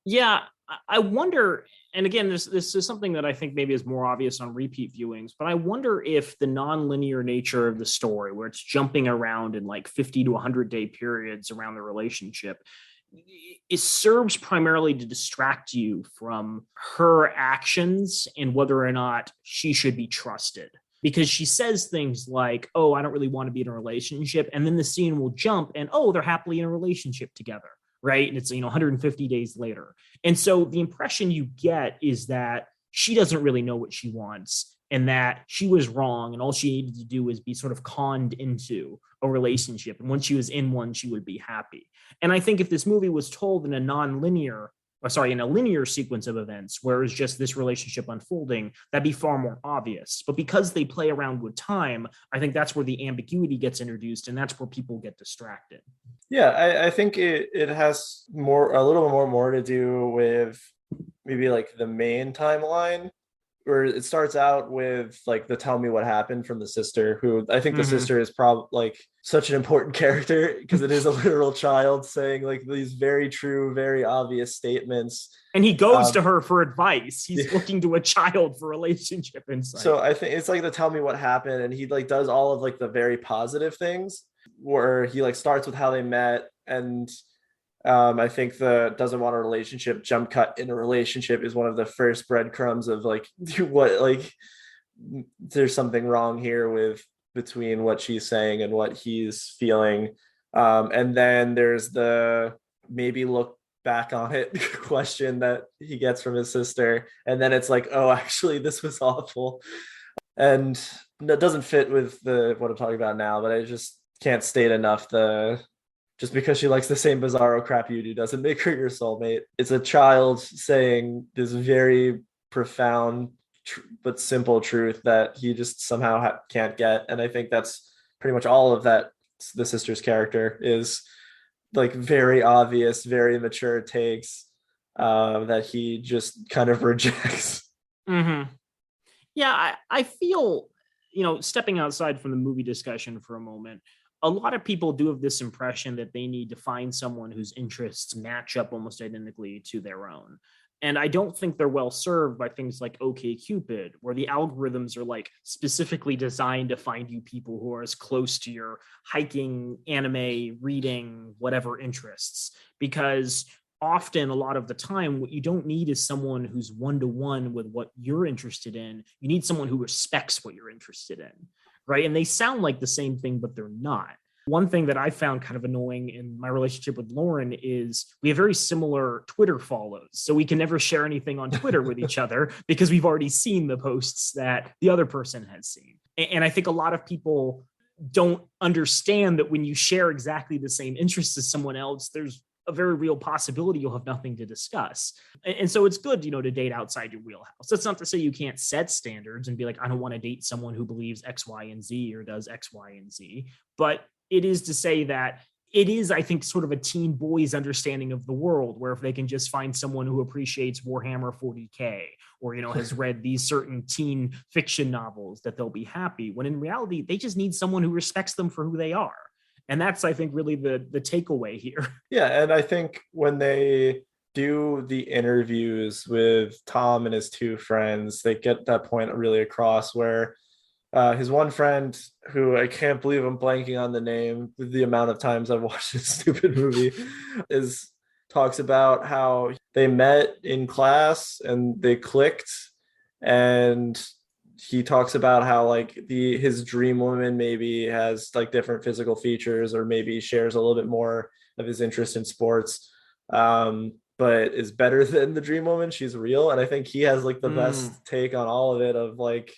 Yeah, I wonder, and again, this is something that I think maybe is more obvious on repeat viewings, but I wonder if the non-linear nature of the story, where it's jumping around in like 50 to 100-day periods around the relationship, it serves primarily to distract you from her actions and whether or not she should be trusted. Because she says things like, oh, I don't really want to be in a relationship. And then the scene will jump and, oh, they're happily in a relationship together. Right. And it's, 150 days later. And so the impression you get is that she doesn't really know what she wants and that she was wrong. And all she needed to do was be sort of conned into a relationship. And once she was in one, she would be happy. And I think if this movie was told in in a linear sequence of events, where it's just this relationship unfolding, that'd be far more obvious. But because they play around with time, I think that's where the ambiguity gets introduced, and that's where people get distracted. Yeah, I think it has a little more to do with maybe like the main timeline, where it starts out with like the tell me what happened from the sister, who I think the sister is probably like such an important character because it is a literal child saying like these very true, very obvious statements. And he goes to her for advice. He's looking to a child for relationship insight. So I think it's like the tell me what happened, and he like does all of like the very positive things, where he like starts with how they met, and I think the doesn't want a relationship jump cut in a relationship is one of the first breadcrumbs of like what, like there's something wrong here with between what she's saying and what he's feeling. And then there's the maybe look back on it question that he gets from his sister. And then it's like, oh, actually this was awful. And that doesn't fit with what I'm talking about now, but I just can't state enough just because she likes the same bizarro crap you do doesn't make her your soulmate. It's a child saying this very profound but simple truth that he just somehow can't get. And I think that's pretty much all of that. The sister's character is like very obvious, very mature takes that he just kind of rejects. Yeah, I feel, stepping outside from the movie discussion for a moment, a lot of people do have this impression that they need to find someone whose interests match up almost identically to their own. And I don't think they're well served by things like OkCupid, where the algorithms are like specifically designed to find you people who are as close to your hiking, anime, reading, whatever interests. Because often, a lot of the time, what you don't need is someone who's one-to-one with what you're interested in. You need someone who respects what you're interested in. Right. And they sound like the same thing, but they're not. One thing that I found kind of annoying in my relationship with Lauren is we have very similar Twitter follows. So we can never share anything on Twitter with each other because we've already seen the posts that the other person has seen. And I think a lot of people don't understand that when you share exactly the same interests as someone else, there's a very real possibility you'll have nothing to discuss. And so it's good, to date outside your wheelhouse. That's not to say you can't set standards and be like, I don't want to date someone who believes X, Y, and Z or does X, Y, and Z. But it is to say that it is, I think, sort of a teen boy's understanding of the world, where if they can just find someone who appreciates Warhammer 40K or, has read these certain teen fiction novels, that they'll be happy, when in reality, they just need someone who respects them for who they are. And that's, I think, really the takeaway here. Yeah, and I think when they do the interviews with Tom and his two friends, they get that point really across where his one friend, who I can't believe I'm blanking on the name, the amount of times I've watched this stupid movie, talks about how they met in class and they clicked, and he talks about how like his dream woman maybe has like different physical features, or maybe shares a little bit more of his interest in sports, but is better than the dream woman. She's real. And I think he has like the best take on all of it, of like,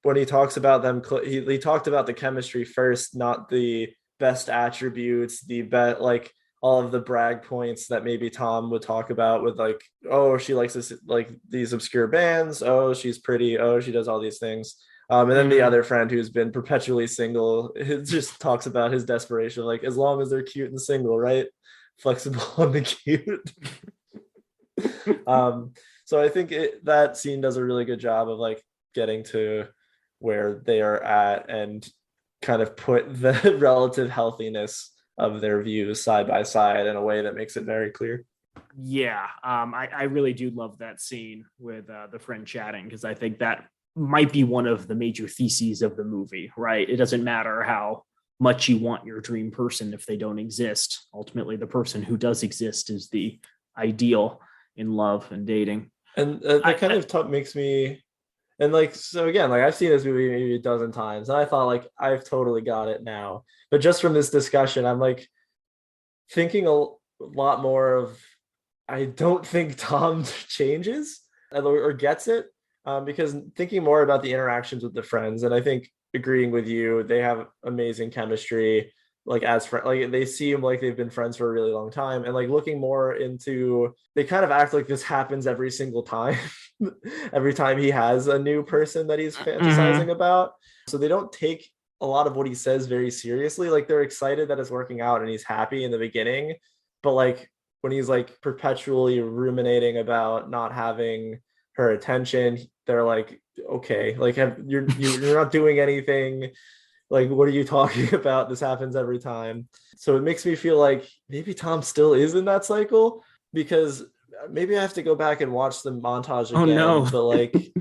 when he talks about them, he talked about the chemistry first, not the best attributes, the best, like all of the brag points that maybe Tom would talk about with like, oh, she likes this, like these obscure bands. Oh, she's pretty. Oh, she does all these things. And then the other friend who's been perpetually single, it just talks about his desperation, like as long as they're cute and single, right? Flexible on the cute. So I think that scene does a really good job of like getting to where they are at and kind of put the relative healthiness of their views side by side in a way that makes it very clear. Yeah, I really do love that scene with the friend chatting, because I think that might be one of the major theses of the movie, right? It doesn't matter how much you want your dream person if they don't exist. Ultimately, the person who does exist is the ideal in love and dating. And that kind of makes me, and like, so again, like I've seen this movie maybe a dozen times, and I thought like I've totally got it now. But just from this discussion, I'm like thinking a lot more of, I don't think Tom changes or gets it, because thinking more about the interactions with the friends, and I think agreeing with you, they have amazing chemistry. Like as friends, like they seem like they've been friends for a really long time, and like looking more into, they kind of act like this happens every single time, every time he has a new person that he's fantasizing about. So they don't take a lot of what he says very seriously. Like they're excited that it's working out and he's happy in the beginning, but like when he's like perpetually ruminating about not having her attention, they're like, okay, like you're not doing anything. Like, what are you talking about? This happens every time. So it makes me feel like maybe Tom still is in that cycle, because maybe I have to go back and watch the montage again. Oh no. But like,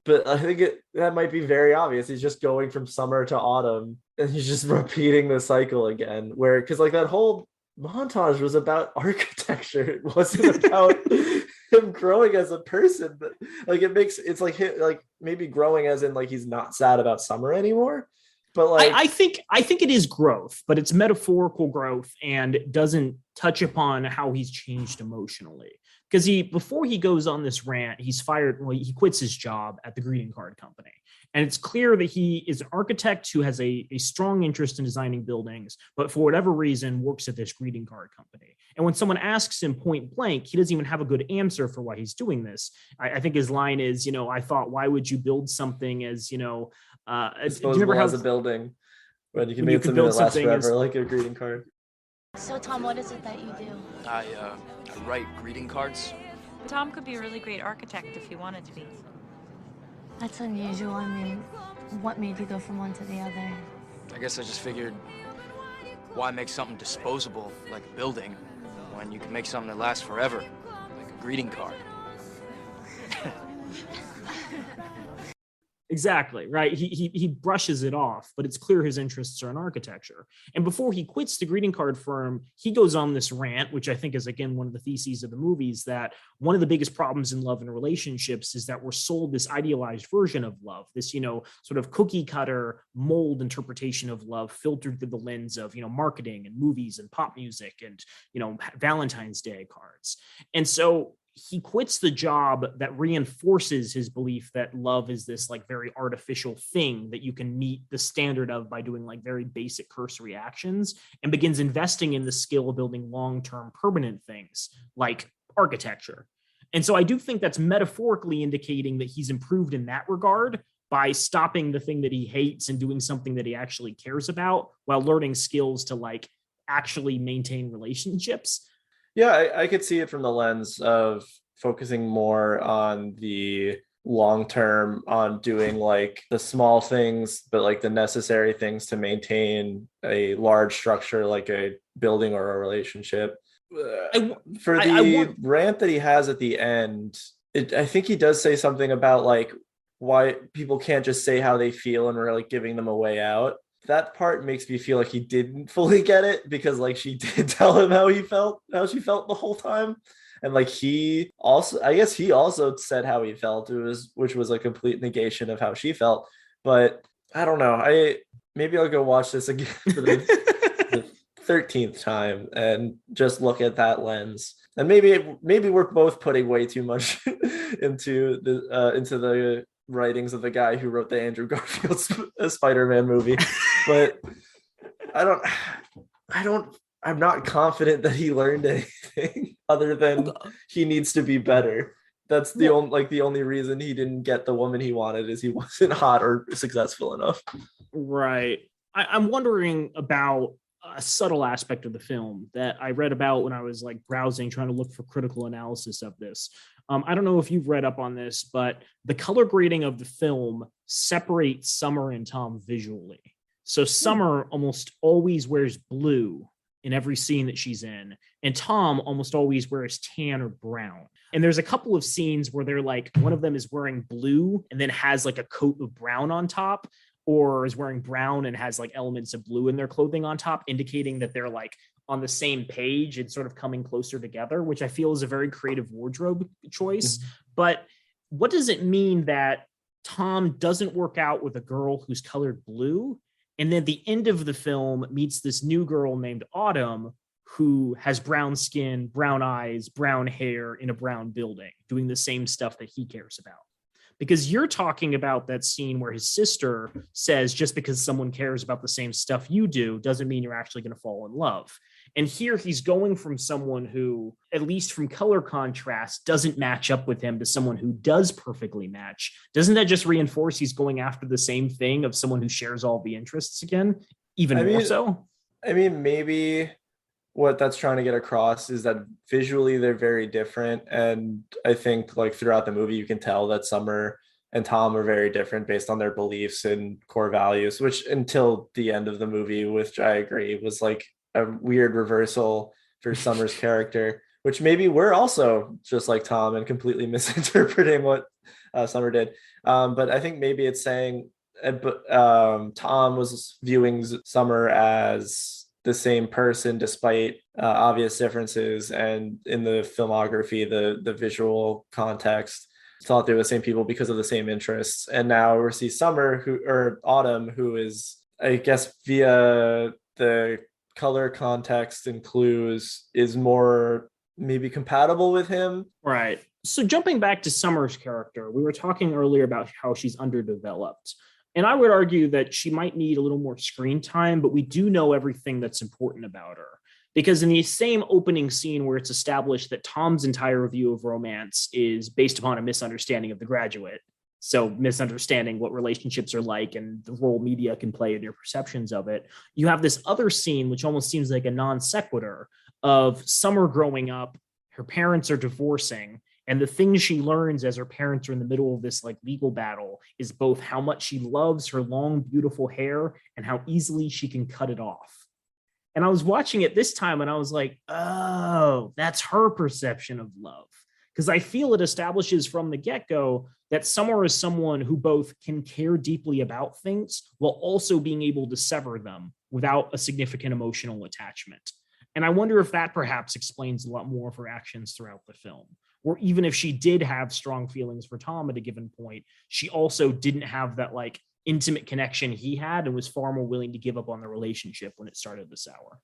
but I think that might be very obvious. He's just going from summer to autumn and he's just repeating the cycle again, where, because like that whole montage was about architecture. It wasn't about him growing as a person. But like it's like like maybe growing as in like he's not sad about summer anymore. But like I think it is growth, but it's metaphorical growth and doesn't touch upon how he's changed emotionally. Because before he goes on this rant, he's fired. Well, he quits his job at the greeting card company. And it's clear that he is an architect who has a strong interest in designing buildings, but for whatever reason works at this greeting card company. And when someone asks him point blank, he doesn't even have a good answer for why he's doing this. I think his line is, I thought, why would you build something as, disposable as a building when you can make something that lasts forever, like a greeting card. So Tom, what is it that you do? I write greeting cards. Tom could be a really great architect if he wanted to be. That's unusual. I mean, what made you go from one to the other? I guess I just figured, why make something disposable like a building when you can make something that lasts forever, like a greeting card? Exactly, right? He brushes it off, but it's clear his interests are in architecture. And before he quits the greeting card firm, he goes on this rant, which I think is, again, one of the theses of the movies, that one of the biggest problems in love and relationships is that we're sold this idealized version of love, this, sort of cookie cutter mold interpretation of love filtered through the lens of, marketing and movies and pop music and, Valentine's Day cards. And so he quits the job that reinforces his belief that love is this like very artificial thing that you can meet the standard of by doing like very basic cursory actions, and begins investing in the skill of building long-term permanent things like architecture. And so I do think that's metaphorically indicating that he's improved in that regard by stopping the thing that he hates and doing something that he actually cares about while learning skills to like actually maintain relationships. Yeah, I could see it from the lens of focusing more on the long term, on doing like the small things, but like the necessary things to maintain a large structure like a building or a relationship. For the rant that he has at the end, I think he does say something about like why people can't just say how they feel and we're like giving them a way out. That part makes me feel like he didn't fully get it, because like she did tell him how she felt the whole time. And like he also said how he felt, which was a complete negation of how she felt. But I don't know. Maybe I'll go watch this again for the 13th time and just look at that lens. And maybe we're both putting way too much into the writings of the guy who wrote the Andrew Garfield Spider-Man movie. But I'm not confident that he learned anything other than he needs to be better. That's the only reason he didn't get the woman he wanted is he wasn't hot or successful enough. Right. I'm wondering about a subtle aspect of the film that I read about when I was like browsing, trying to look for critical analysis of this. I don't know if you've read up on this, but the color grading of the film separates Summer and Tom visually. So Summer almost always wears blue in every scene that she's in, and Tom almost always wears tan or brown. And there's a couple of scenes where they're like, one of them is wearing blue and then has like a coat of brown on top, or is wearing brown and has like elements of blue in their clothing on top, indicating that they're like on the same page and sort of coming closer together, which I feel is a very creative wardrobe choice. But what does it mean that Tom doesn't work out with a girl who's colored blue, and then at the end of the film meets this new girl named Autumn who has brown skin, brown eyes, brown hair in a brown building, doing the same stuff that he cares about? Because you're talking about that scene where his sister says, just because someone cares about the same stuff you do doesn't mean you're actually going to fall in love. And here he's going from someone who, at least from color contrast, doesn't match up with him to someone who does perfectly match. Doesn't that just reinforce he's going after the same thing of someone who shares all the interests again, more so? I mean, maybe what that's trying to get across is that visually they're very different. And I think like throughout the movie, you can tell that Summer and Tom are very different based on their beliefs and core values, which until the end of the movie, which I agree was like a weird reversal for Summer's character, which maybe we're also just like Tom and completely misinterpreting what Summer did. But I think maybe it's saying Tom was viewing Summer as the same person despite obvious differences, and in the filmography, the visual context, thought they were the same people because of the same interests. And now we see Autumn, who is, I guess, via the color context and clues, is more maybe compatible with him. Right. So jumping back to Summer's character, we were talking earlier about how she's underdeveloped. And I would argue that she might need a little more screen time, but we do know everything that's important about her. Because in the same opening scene where it's established that Tom's entire view of romance is based upon a misunderstanding of The Graduate, so misunderstanding what relationships are like and the role media can play in your perceptions of it, you have this other scene, which almost seems like a non sequitur, of Summer growing up, her parents are divorcing, and the things she learns as her parents are in the middle of this like legal battle is both how much she loves her long, beautiful hair and how easily she can cut it off. And I was watching it this time and I was like, oh, that's her perception of love. Because I feel it establishes from the get-go that Summer is someone who both can care deeply about things while also being able to sever them without a significant emotional attachment. And I wonder if that perhaps explains a lot more of her actions throughout the film. Or even if she did have strong feelings for Tom at a given point, she also didn't have that like intimate connection he had and was far more willing to give up on the relationship when it started to sour.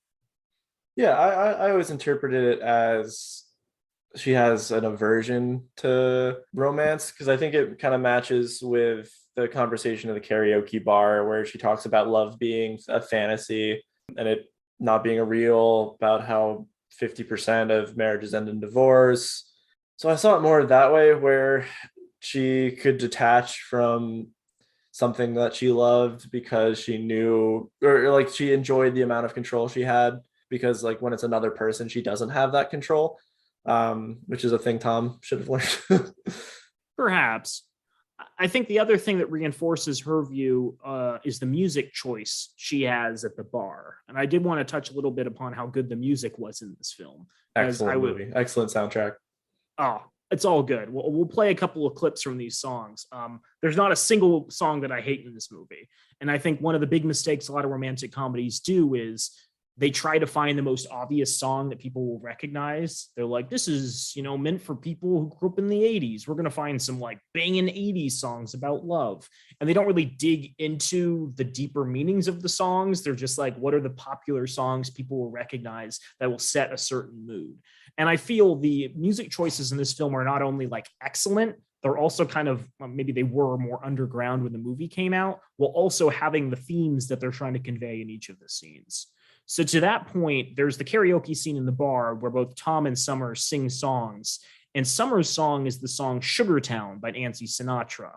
Yeah, I always interpreted it as she has an aversion to romance, because I think it kind of matches with the conversation of the karaoke bar where she talks about love being a fantasy and it not being a real, about how 50% of marriages end in divorce. So I saw it more that way, where she could detach from something that she loved because she knew, or like she enjoyed the amount of control she had, because like when it's another person, she doesn't have that control, which is a thing Tom should have learned. Perhaps. I think the other thing that reinforces her view is the music choice she has at the bar. And I did want to touch a little bit upon how good the music was in this film. Excellent movie. Excellent soundtrack. Oh, it's all good. We'll play a couple of clips from these songs. There's not a single song that I hate in this movie. And I think one of the big mistakes a lot of romantic comedies do is they try to find the most obvious song that people will recognize. They're like, this is, meant for people who grew up in the 80s. We're going to find some like banging 80s songs about love. And they don't really dig into the deeper meanings of the songs. They're just like, what are the popular songs people will recognize that will set a certain mood? And I feel the music choices in this film are not only like excellent, they're also kind of, maybe they were more underground when the movie came out, while also having the themes that they're trying to convey in each of the scenes. So to that point, there's the karaoke scene in the bar where both Tom and Summer sing songs. And Summer's song is the song Sugartown by Nancy Sinatra.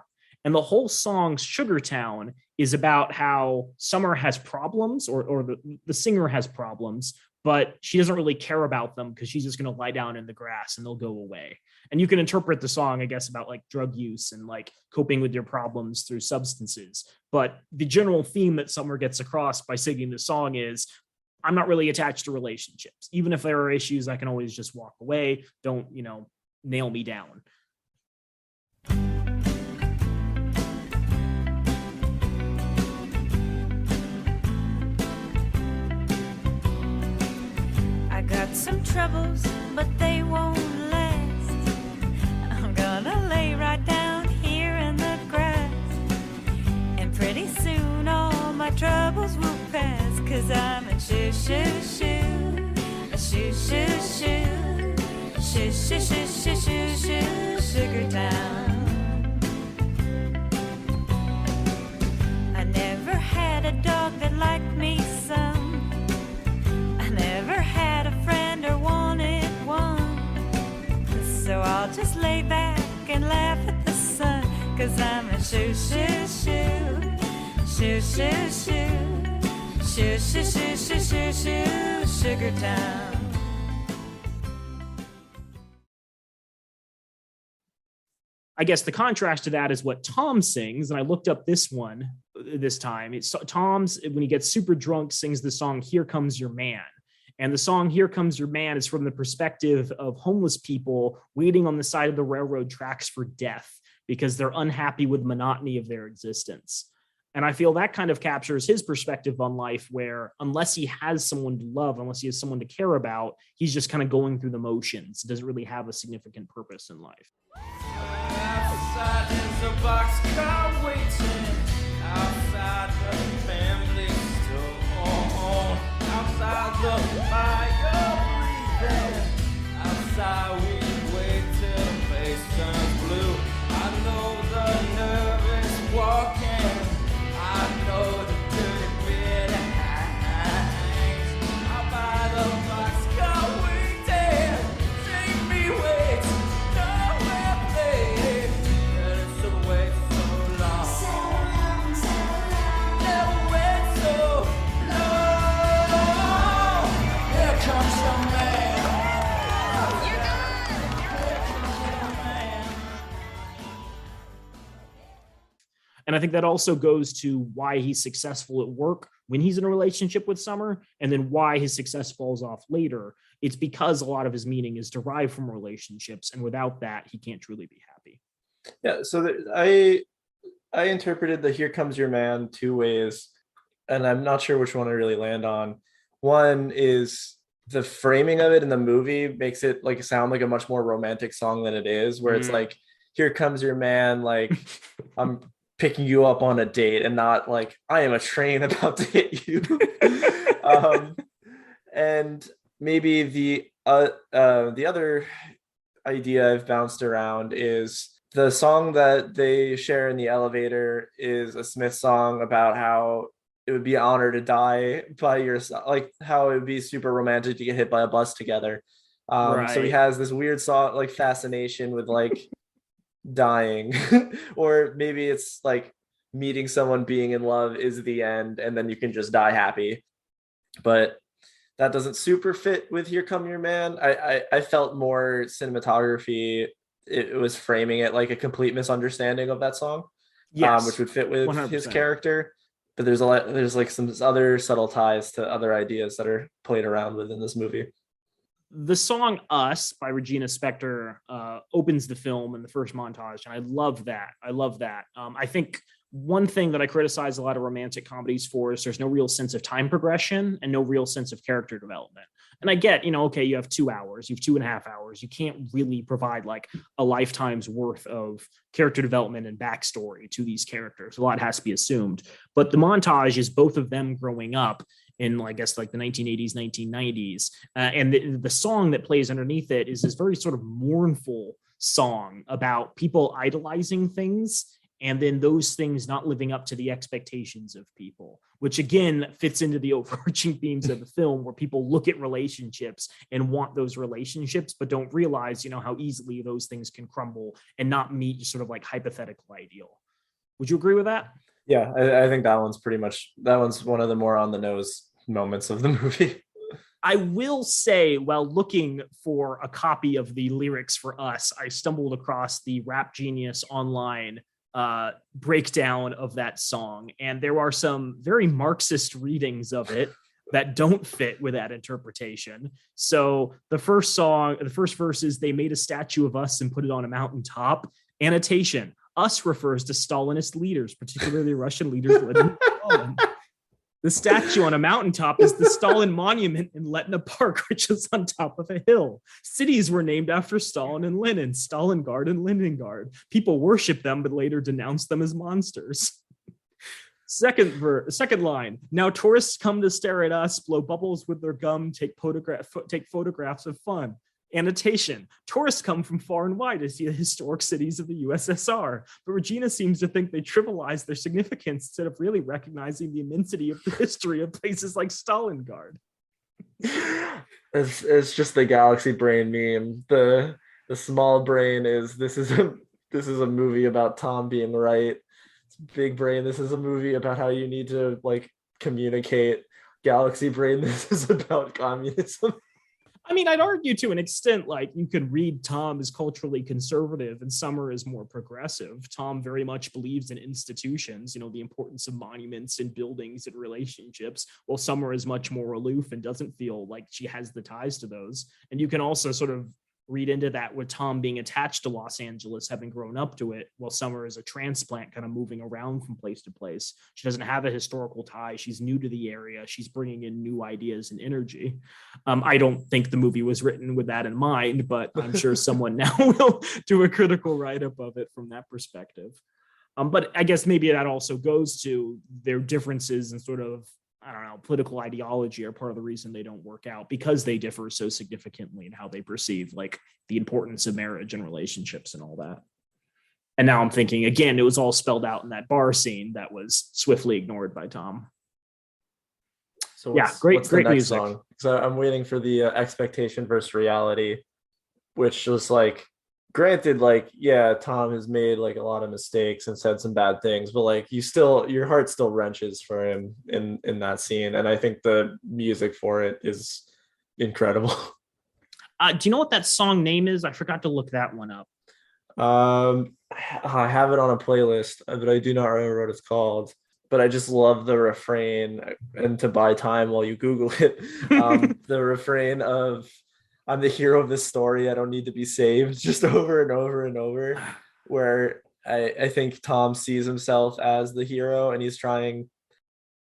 And the whole song Sugartown is about how Summer has problems, or the singer has problems, but she doesn't really care about them because she's just going to lie down in the grass and they'll go away. And you can interpret the song, I guess, about like drug use and like coping with your problems through substances. But the general theme that Summer gets across by singing the song is, I'm not really attached to relationships. Even if there are issues, I can always just walk away. Don't, nail me down. I got some troubles, but they won't last. I'm gonna lay right down here in the grass, and pretty soon all my troubles will pass, 'cause I'm a shoo shoo shoo, a shoo shoo shoo, shoo shoo shoo shoo shoo shoo, Sugar Town. I never had a dog that liked me some. I never had a friend or wanted one. So I'll just lay back and laugh at the sun, 'cause I'm a shoo shoo shoo, shoo shoo shoo, shoo shoo shoo shoo shoo shoo, Sugar Town. I guess the contrast to that is what Tom sings. And I looked up this one this time. It's Tom's, when he gets super drunk, sings the song Here Comes Your Man. And the song Here Comes Your Man is from the perspective of homeless people waiting on the side of the railroad tracks for death because they're unhappy with the monotony of their existence. And I feel that kind of captures his perspective on life, where unless he has someone to love, unless he has someone to care about, he's just kind of going through the motions. Doesn't really have a significant purpose in life. Outside is a boxcar waiting. Outside the family store. Outside the fire breathing. Outside we wait till the face turns blue. I know the nervous walking. I know the dirty bit hangs. Out by the boxcar waiting. Take me wait. Nowhere play. Let us wait so long. So long, so long. Never wait so long. Here comes your man. You're gone. Here comes your man. And I think that also goes to why he's successful at work when he's in a relationship with Summer, and then why his success falls off later. It's because a lot of his meaning is derived from relationships, and without that, he can't truly be happy. Yeah, so I interpreted the Here Comes Your Man two ways, and I'm not sure which one I really land on. One is the framing of it in the movie makes it like sound like a much more romantic song than it is, where it's like, here comes your man, like I'm picking you up on a date, and not like I am a train about to hit you. And maybe the other idea I've bounced around is the song that they share in the elevator is a Smith song about how it would be an honor to die by your side, like how it would be super romantic to get hit by a bus together. So he has this weird song, like fascination with like dying, or maybe it's like meeting someone, being in love is the end, and then you can just die happy. But that doesn't super fit with Here Come Your Man. I felt more cinematography. It was framing it like a complete misunderstanding of that song, Yes, which would fit with 100%. his character. But there's like some other subtle ties to other ideas that are played around with in this movie. The song Us by Regina Spektor opens the film in the first montage, and I love that. I think one thing that I criticize a lot of romantic comedies for is there's no real sense of time progression and no real sense of character development. And I get, okay, you have 2 hours, you have 2.5 hours. You can't really provide like a lifetime's worth of character development and backstory to these characters. A lot has to be assumed. But the montage is both of them growing up in, I guess, like the 1980s, 1990s. And the song that plays underneath it is this very sort of mournful song about people idolizing things and then those things not living up to the expectations of people, which again fits into the overarching themes of the film, where people look at relationships and want those relationships, but don't realize, how easily those things can crumble and not meet sort of like hypothetical ideal. Would you agree with that? Yeah, I think that one's one of the more on the nose moments of the movie. I will say, while looking for a copy of the lyrics for us, I stumbled across the Rap Genius online breakdown of that song, and there are some very Marxist readings of it that don't fit with that interpretation. So the first verse is, "They made a statue of us and put it on a mountaintop." Annotation: "Us" refers to Stalinist leaders, particularly Russian leaders led by Stalin. The statue on a mountaintop is the Stalin Monument in Letna Park, which is on top of a hill. Cities were named after Stalin and Lenin, Stalingrad and Leningrad. People worship them, but later denounced them as monsters. Second line. "Now tourists come to stare at us, blow bubbles with their gum, take photographs of fun." Annotation: "Tourists come from far and wide to see the historic cities of the USSR, but Regina seems to think they trivialize their significance instead of really recognizing the immensity of the history of places like Stalingrad." It's just the galaxy brain meme. The small brain is this is a movie about Tom being right. Big brain, this is a movie about how you need to like communicate. Galaxy brain, this is about communism. I mean, I'd argue to an extent, like, you could read Tom as culturally conservative and Summer as more progressive. Tom very much believes in institutions, the importance of monuments and buildings and relationships, while Summer is much more aloof and doesn't feel like she has the ties to those. And you can also sort of read into that with Tom being attached to Los Angeles, having grown up to it, while Summer is a transplant kind of moving around from place to place. She doesn't have a historical tie. She's new to the area. She's bringing in new ideas and energy. I don't think the movie was written with that in mind, but I'm sure someone now will do a critical write-up of it from that perspective. But I guess maybe that also goes to their differences in sort of, political ideology are part of the reason they don't work out, because they differ so significantly in how they perceive like the importance of marriage and relationships and all that. And now I'm thinking, again, it was all spelled out in that bar scene that was swiftly ignored by Tom. So great music. Song? So I'm waiting for the expectation versus reality, which was like, granted, like, yeah, Tom has made like a lot of mistakes and said some bad things, but like your heart still wrenches for him in that scene. And I think the music for it is incredible. Do you know what that song name is? I forgot to look that one up. I have it on a playlist, but I do not remember what it's called. But I just love the refrain, and to buy time while you Google it, the refrain of "I'm the hero of this story, I don't need to be saved," just over and over and over, where I think Tom sees himself as the hero and he's trying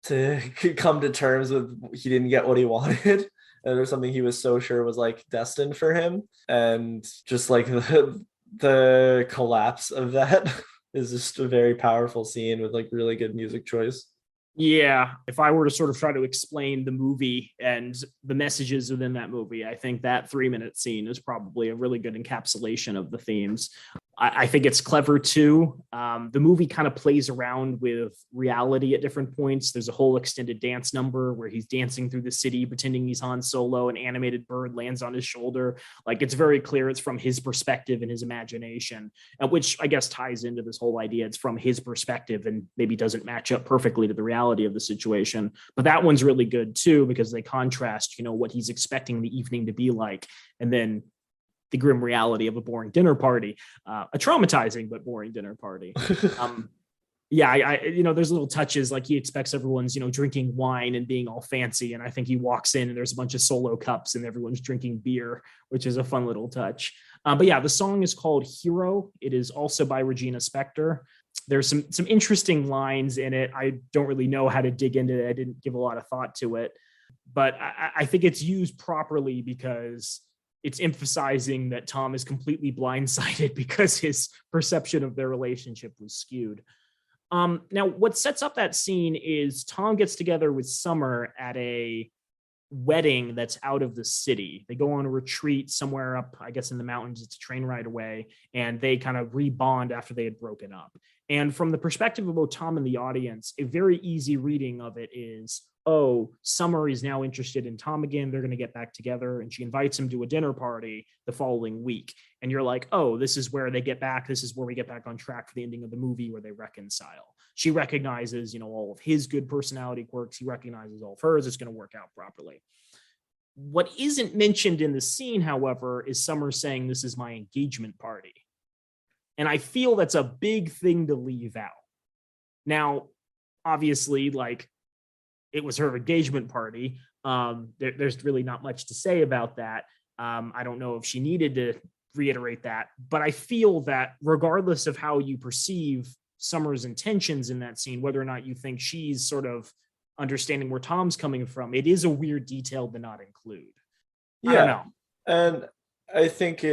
to come to terms with he didn't get what he wanted. And there's something he was so sure was like destined for him. And just like the collapse of that is just a very powerful scene with like really good music choice. Yeah, if I were to sort of try to explain the movie and the messages within that movie, I think that 3-minute scene is probably a really good encapsulation of the themes. I think it's clever too. The movie kind of plays around with reality at different points. There's a whole extended dance number where he's dancing through the city, pretending he's Han Solo. An animated bird lands on his shoulder. Like, it's very clear it's from his perspective and his imagination, which I guess ties into this whole idea. It's from his perspective and maybe doesn't match up perfectly to the reality of the situation. But that one's really good too, because they contrast, what he's expecting the evening to be like, and then the grim reality of a boring dinner party, a traumatizing but boring dinner party. There's little touches, like he expects everyone's, drinking wine and being all fancy. And I think he walks in and there's a bunch of Solo cups and everyone's drinking beer, which is a fun little touch. But yeah, the song is called Hero. It is also by Regina Spektor. There's some interesting lines in it. I don't really know how to dig into it. I didn't give a lot of thought to it, but I think it's used properly because it's emphasizing that Tom is completely blindsided because his perception of their relationship was skewed. Now, what sets up that scene is Tom gets together with Summer at a wedding that's out of the city. They go on a retreat somewhere up, I guess, in the mountains. It's a train ride away, and they kind of rebond after they had broken up. And from the perspective of both Tom and the audience, a very easy reading of it is, oh, Summer is now interested in Tom again. They're going to get back together. And she invites him to a dinner party the following week. And you're like, oh, this is where they get back. This is where we get back on track for the ending of the movie where they reconcile. She recognizes, all of his good personality quirks. He recognizes all of hers. It's going to work out properly. What isn't mentioned in the scene, however, is Summer saying, this is my engagement party. And I feel that's a big thing to leave out. Now, obviously, it was her engagement party. There's really not much to say about that. I don't know if she needed to reiterate that, but I feel that regardless of how you perceive Summer's intentions in that scene, whether or not you think she's sort of understanding where Tom's coming from, it is a weird detail to not include. Yeah. I don't know. And I think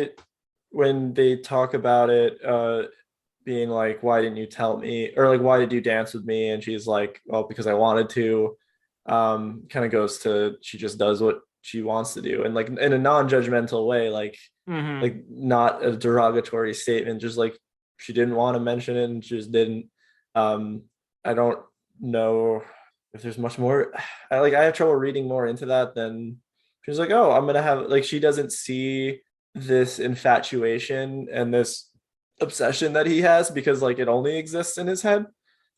when they talk about it, being like, why didn't you tell me? Or like, why did you dance with me? And she's like, well, because I wanted to. Kind of goes to, she just does what she wants to do. And like in a non-judgmental way, like not a derogatory statement, just like she didn't want to mention it and she just didn't. I don't know if there's much more. I have trouble reading more into that than she's like, oh, I'm going to have, like, she doesn't see this infatuation and this obsession that he has because like it only exists in his head.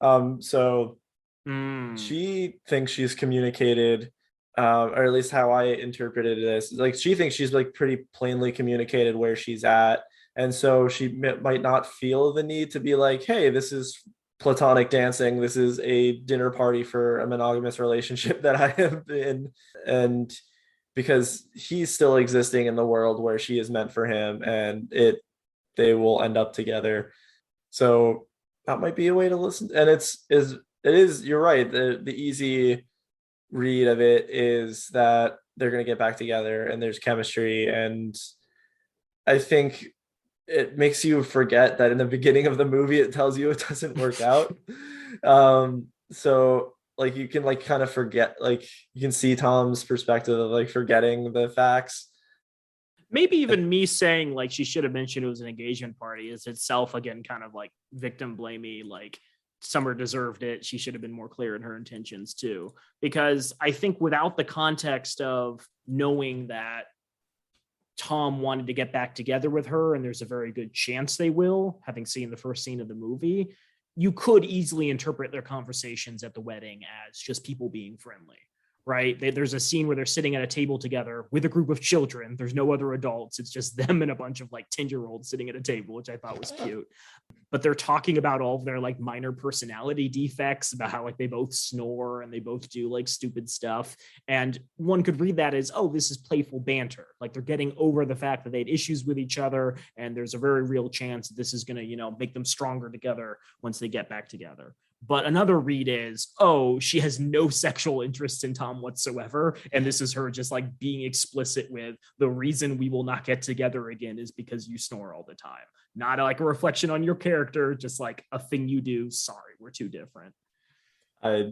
So she thinks she's communicated, or at least how I interpreted this, like she thinks she's like pretty plainly communicated where she's at. And so she might not feel the need to be like, hey, this is platonic dancing. This is a dinner party for a monogamous relationship that I am in. And because he's still existing in the world where she is meant for him and they will end up together. So that might be a way to listen. And it is, you're right. The easy read of it is that they're going to get back together and there's chemistry. And I think it makes you forget that in the beginning of the movie, it tells you it doesn't work out. So like you can like kind of forget, like you can see Tom's perspective of like forgetting the facts. Maybe even me saying like she should have mentioned it was an engagement party is itself again kind of like victim blamey, like Summer deserved it. She should have been more clear in her intentions too. Because I think without the context of knowing that Tom wanted to get back together with her, and there's a very good chance they will, having seen the first scene of the movie, you could easily interpret their conversations at the wedding as just people being friendly, right? There's a scene where they're sitting at a table together with a group of children. There's no other adults. It's just them and a bunch of like 10-year-olds sitting at a table, which I thought was cute. But they're talking about all of their like minor personality defects, about how like they both snore and they both do like stupid stuff. And one could read that as, oh, this is playful banter. Like they're getting over the fact that they had issues with each other. And there's a very real chance that this is going to, make them stronger together once they get back together. But another read is, oh, she has no sexual interest in Tom whatsoever. And this is her just like being explicit with the reason we will not get together again is because you snore all the time. Not like a reflection on your character, just like a thing you do. Sorry, we're too different. I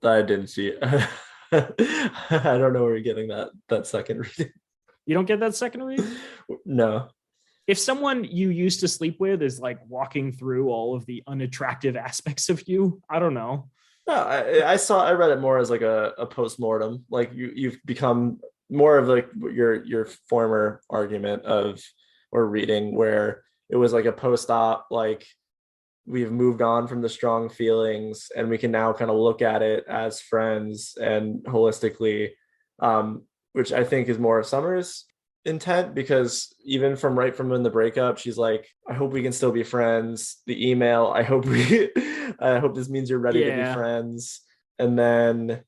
didn't see it. I don't know where you're getting that second read. You don't get that second read? No. If someone you used to sleep with is like walking through all of the unattractive aspects of you, I don't know. No, I read it more as like a post-mortem. Like you've become more of like your former argument or reading where it was like a post-op, like we've moved on from the strong feelings and we can now kind of look at it as friends and holistically, which I think is more of Summer's intent, because even right from in the breakup, she's like, I hope we can still be friends. The email, I hope this means you're ready to be friends. And then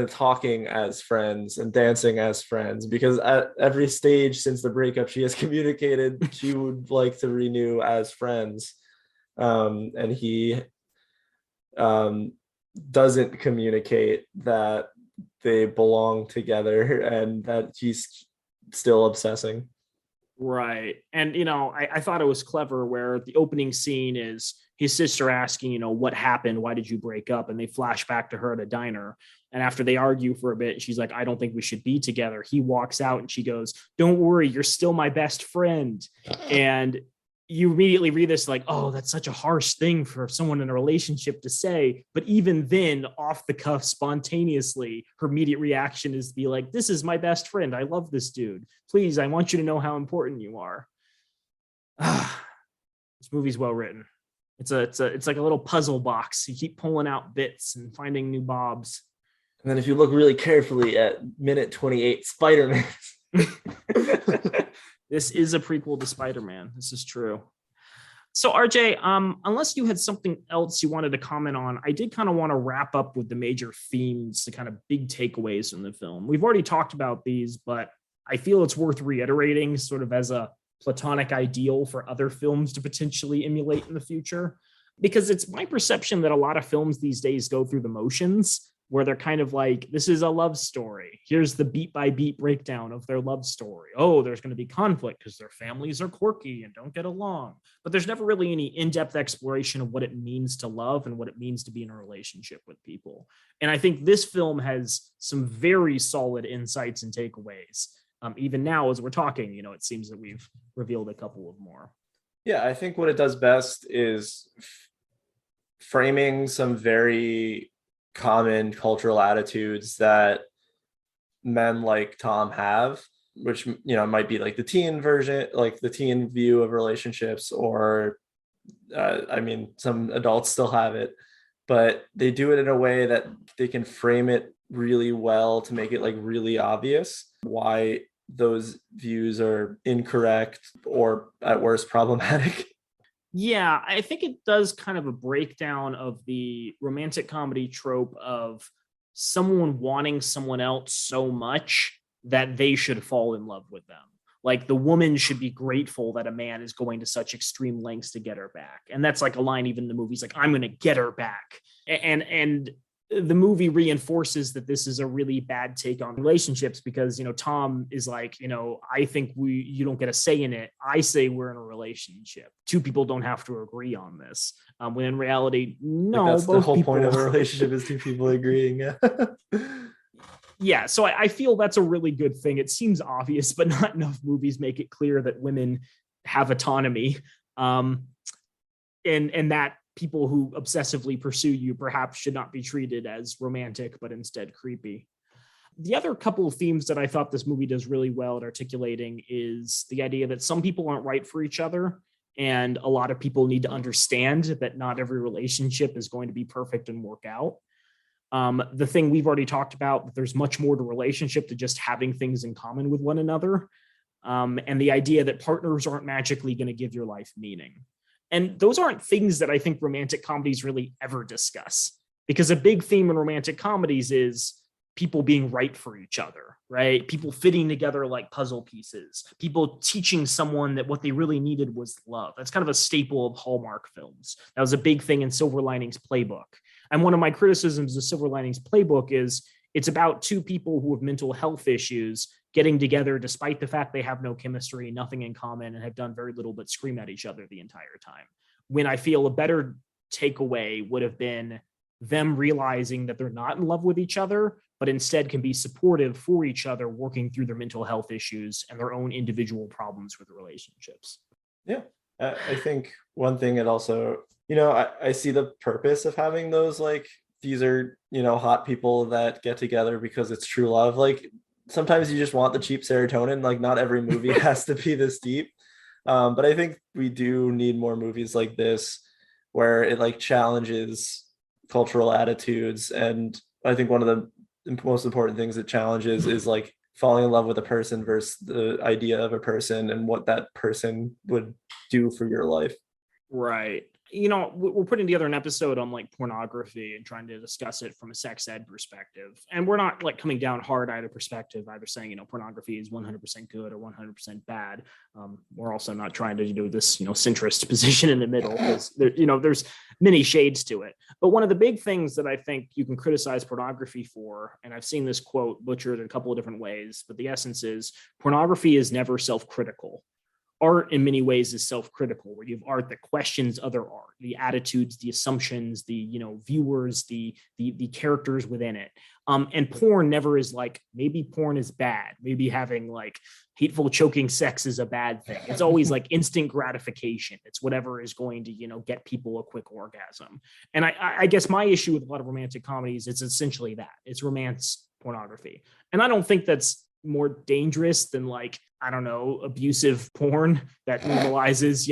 talking as friends and dancing as friends, because at every stage since the breakup she has communicated she would like to renew as friends, and he doesn't communicate that they belong together and that he's still obsessing. Right. And I thought it was clever where the opening scene is his sister asking, what happened? Why did you break up? And they flash back to her at a diner. And after they argue for a bit, she's like, I don't think we should be together. He walks out and she goes, don't worry, you're still my best friend. And you immediately read this like, oh, that's such a harsh thing for someone in a relationship to say. But even then, off the cuff, spontaneously, her immediate reaction is to be like, this is my best friend. I love this dude. Please, I want you to know how important you are. This movie's well written. It's like a little puzzle box. You keep pulling out bits and finding new bobs. And then if you look really carefully at minute 28, Spider-Man. This is a prequel to Spider-Man. This is true. So RJ, unless you had something else you wanted to comment on, I did kind of want to wrap up with the major themes, the kind of big takeaways from the film. We've already talked about these, but I feel it's worth reiterating sort of as a platonic ideal for other films to potentially emulate in the future. Because it's my perception that a lot of films these days go through the motions, where they're kind of like, this is a love story. Here's the beat by beat breakdown of their love story. Oh, there's going to be conflict because their families are quirky and don't get along. But there's never really any in-depth exploration of what it means to love and what it means to be in a relationship with people. And I think this film has some very solid insights and takeaways. Even now, as we're talking, it seems that we've revealed a couple of more. Yeah, I think what it does best is framing some very common cultural attitudes that men like Tom have, which might be like the teen version, like the teen view of relationships, or some adults still have it, but they do it in a way that they can frame it really well to make it like really obvious why those views are incorrect or at worst problematic. Yeah, I think it does kind of a breakdown of the romantic comedy trope of someone wanting someone else so much that they should fall in love with them. Like the woman should be grateful that a man is going to such extreme lengths to get her back. And that's like a line even in the movie's like, I'm going to get her back. And the movie reinforces that this is a really bad take on relationships because, Tom is like, I think you don't get a say in it. I say we're in a relationship. Two people don't have to agree on this. When in reality, no, that's both the whole people... point of a relationship is two people agreeing. Yeah. So I feel that's a really good thing. It seems obvious, but not enough movies make it clear that women have autonomy. And that people who obsessively pursue you perhaps should not be treated as romantic, but instead creepy. The other couple of themes that I thought this movie does really well at articulating is the idea that some people aren't right for each other. And a lot of people need to understand that not every relationship is going to be perfect and work out. The thing we've already talked about, that there's much more to relationship than just having things in common with one another. And the idea that partners aren't magically going to give your life meaning. And those aren't things that I think romantic comedies really ever discuss, because a big theme in romantic comedies is people being right for each other, right? People fitting together like puzzle pieces, people teaching someone that what they really needed was love. That's kind of a staple of Hallmark films. That was a big thing in Silver Linings Playbook. And one of my criticisms of Silver Linings Playbook is it's about two people who have mental health issues getting together despite the fact they have no chemistry, nothing in common, and have done very little but scream at each other the entire time. When I feel a better takeaway would have been them realizing that they're not in love with each other, but instead can be supportive for each other, working through their mental health issues and their own individual problems with relationships. Yeah, I think one thing it also, I see the purpose of having those, like, these are, hot people that get together because it's true love. Like, sometimes you just want the cheap serotonin. Like, not every movie has to be this deep. But I think we do need more movies like this where it like challenges cultural attitudes. And I think one of the most important things it challenges is like falling in love with a person versus the idea of a person and what that person would do for your life. Right. We're putting together an episode on like pornography and trying to discuss it from a sex ed perspective. And we're not like coming down hard either perspective, either saying, pornography is 100% good or 100% bad. We're also not trying to do this, centrist position in the middle, because there's many shades to it. But one of the big things that I think you can criticize pornography for, and I've seen this quote butchered in a couple of different ways, but the essence is pornography is never self-critical. art in many ways is self-critical, where you have art that questions other art, the attitudes, the assumptions, the viewers, the characters within it. And porn never is like, maybe porn is bad, maybe having like hateful choking sex is a bad thing. It's always like instant gratification. It's whatever is going to get people a quick orgasm. And I guess my issue with a lot of romantic comedies, it's essentially that it's romance pornography. And I don't think that's more dangerous than, like, I don't know, abusive porn that normalizes,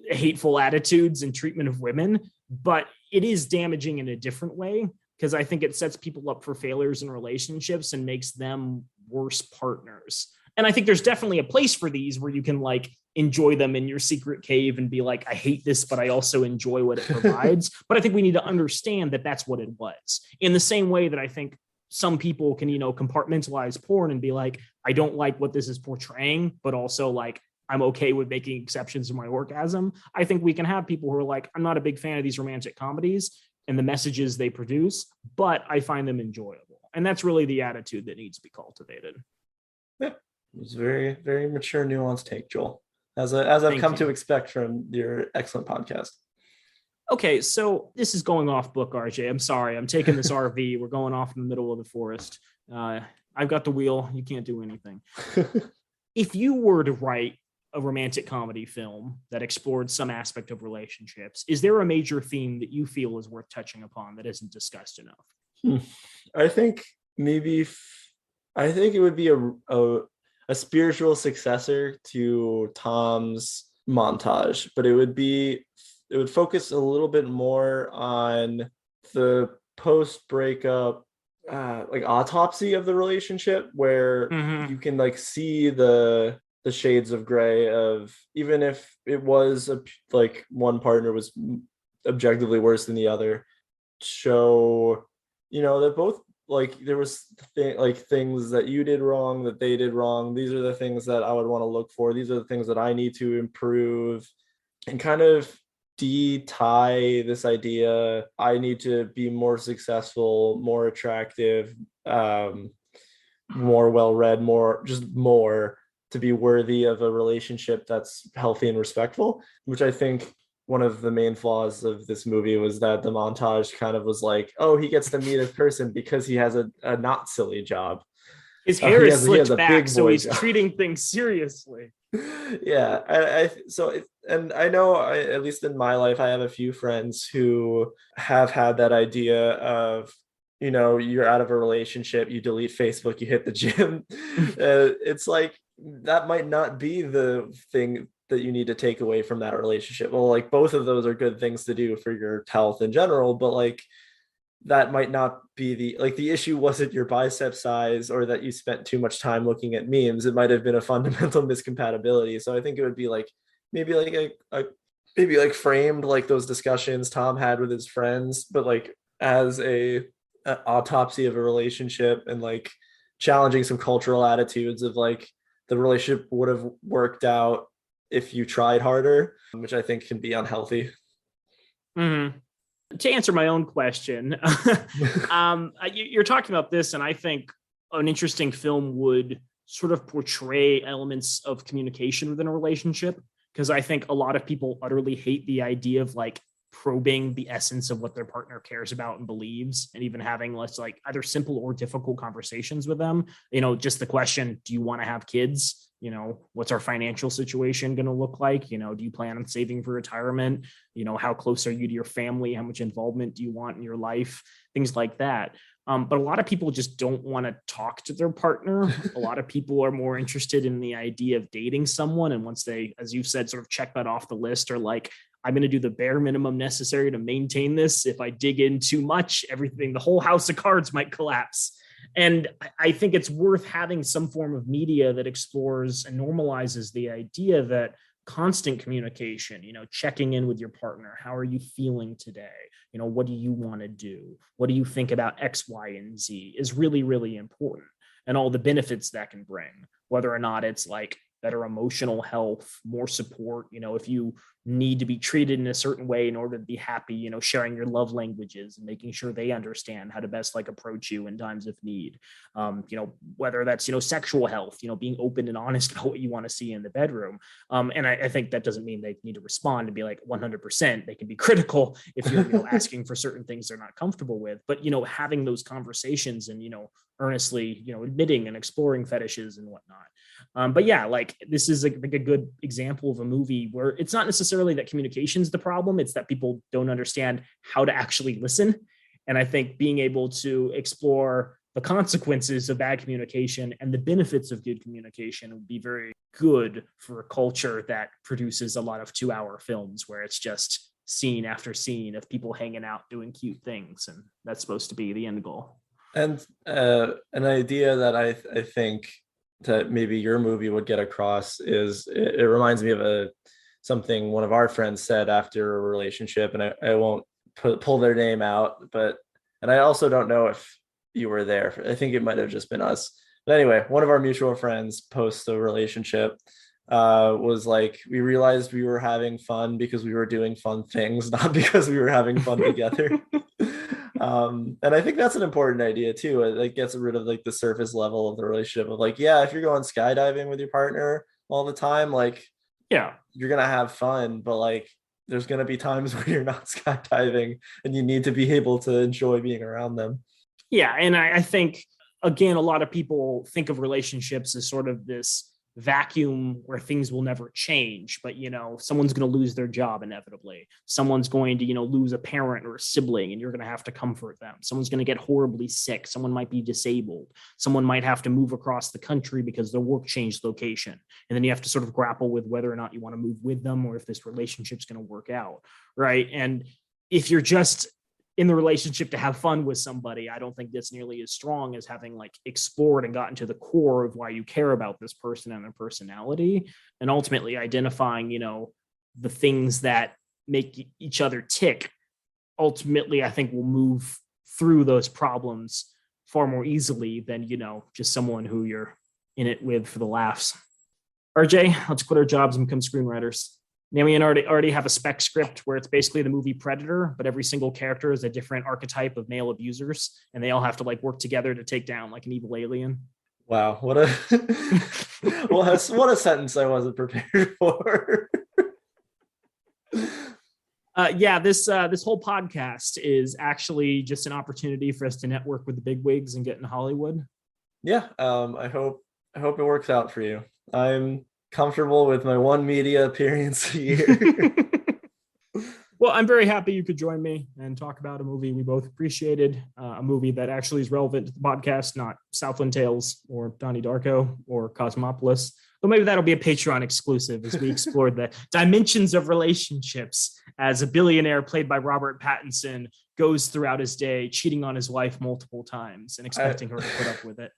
hateful attitudes and treatment of women. But it is damaging in a different way, because I think it sets people up for failures in relationships and makes them worse partners. And I think there's definitely a place for these where you can like enjoy them in your secret cave and be like, I hate this, but I also enjoy what it provides. But I think we need to understand that that's what it was. In the same way that I think some people can, compartmentalize porn and be like, I don't like what this is portraying, but also like, I'm okay with making exceptions to my orgasm. I think we can have people who are like, I'm not a big fan of these romantic comedies and the messages they produce, but I find them enjoyable. And that's really the attitude that needs to be cultivated. Yeah, it was very, very mature, nuanced take, Joel, as I've come to expect from your excellent podcast. Okay, so this is going off book, RJ. I'm sorry. I'm taking this RV. We're going off in the middle of the forest. I've got the wheel. You can't do anything. If you were to write a romantic comedy film that explored some aspect of relationships, is there a major theme that you feel is worth touching upon that isn't discussed enough? I think it would be a spiritual successor to Tom's montage, but it would focus a little bit more on the post-breakup like autopsy of the relationship, where you can like see the shades of gray of, even if it was like one partner was objectively worse than the other, show that both, like, there was things that you did wrong, that they did wrong. These are the things that I would want to look for. These are the things that I need to improve, and kind of de-tie this idea, I need to be more successful, more attractive, more well-read, more to be worthy of a relationship that's healthy and respectful, which I think one of the main flaws of this movie was that the montage kind of was like, oh, he gets to meet a person because he has a not silly job. His hair is slicked back, so he's treating things seriously. Yeah, and I know, at least in my life, I have a few friends who have had that idea of, you're out of a relationship, you delete Facebook, you hit the gym. It's like, that might not be the thing that you need to take away from that relationship. Well, like, both of those are good things to do for your health in general, but like, that might not be the issue wasn't your bicep size or that you spent too much time looking at memes. It might have been a fundamental miscompatibility. So I think it would be like, maybe like framed like those discussions Tom had with his friends, but like as an autopsy of a relationship, and like challenging some cultural attitudes of like, the relationship would have worked out if you tried harder, which I think can be unhealthy. To answer my own question, you're talking about this, and I think an interesting film would sort of portray elements of communication within a relationship, because I think a lot of people utterly hate the idea of like probing the essence of what their partner cares about and believes, and even having less like either simple or difficult conversations with them. Just the question, do you want to have kids? What's our financial situation going to look like? Do you plan on saving for retirement? How close are you to your family? How much involvement do you want in your life? Things like that. But a lot of people just don't want to talk to their partner. A lot of people are more interested in the idea of dating someone. And once they, as you said, sort of check that off the list, are like, I'm going to do the bare minimum necessary to maintain this. If I dig in too much, the whole house of cards might collapse. And I think it's worth having some form of media that explores and normalizes the idea that constant communication, checking in with your partner. How are you feeling today? What do you want to do? What do you think about X, Y, and Z is really, really important, and all the benefits that can bring, whether or not it's like better emotional health, more support. If you need to be treated in a certain way in order to be happy, sharing your love languages and making sure they understand how to best like approach you in times of need. Whether that's, sexual health, being open and honest about what you want to see in the bedroom. And I think that doesn't mean they need to respond and be like 100%. They can be critical if you're, asking for certain things they're not comfortable with, but, having those conversations and, earnestly, admitting and exploring fetishes and whatnot. But yeah, like this is like a good example of a movie where it's not necessarily that communication is the problem. It's that people don't understand how to actually listen. And I think being able to explore the consequences of bad communication and the benefits of good communication would be very good for a culture that produces a lot of 2-hour films where it's just scene after scene of people hanging out doing cute things. And that's supposed to be the end goal. And an idea that I think that maybe your movie would get across is it reminds me of something one of our friends said after a relationship, and I won't pull their name out, and I also don't know if you were there. I think it might have just been us. But anyway, one of our mutual friends post a relationship was like, we realized we were having fun because we were doing fun things, not because we were having fun together. And I think that's an important idea too. It gets rid of like the surface level of the relationship of like, yeah, if you're going skydiving with your partner all the time, like, yeah, you're gonna have fun, but like there's gonna be times when you're not skydiving and you need to be able to enjoy being around them. Yeah, and I think again, a lot of people think of relationships as sort of this vacuum where things will never change, but someone's going to lose their job inevitably. Someone's going to lose a parent or a sibling, and you're going to have to comfort them. Someone's going to get horribly sick. Someone might be disabled. Someone might have to move across the country because their work changed location, and then you have to sort of grapple with whether or not you want to move with them or if this relationship's going to work out, right? And if you're just in the relationship to have fun with somebody, I don't think that's nearly as strong as having like explored and gotten to the core of why you care about this person and their personality, and ultimately identifying, the things that make each other tick. Ultimately, I think we'll move through those problems far more easily than, just someone who you're in it with for the laughs. RJ, let's quit our jobs and become screenwriters. Now we already have a spec script where it's basically the movie Predator, but every single character is a different archetype of male abusers, and they all have to like work together to take down like an evil alien. Wow, what a what a sentence I wasn't prepared for. This whole podcast is actually just an opportunity for us to network with the big wigs and get in Hollywood. Yeah, I hope it works out for you. I'm comfortable with my one media appearance a year. Well, I'm very happy you could join me and talk about a movie we both appreciated, a movie that actually is relevant to the podcast, not Southland Tales or Donnie Darko or Cosmopolis. But maybe that'll be a Patreon exclusive as we explore the dimensions of relationships as a billionaire played by Robert Pattinson goes throughout his day cheating on his wife multiple times and expecting her to put up with it.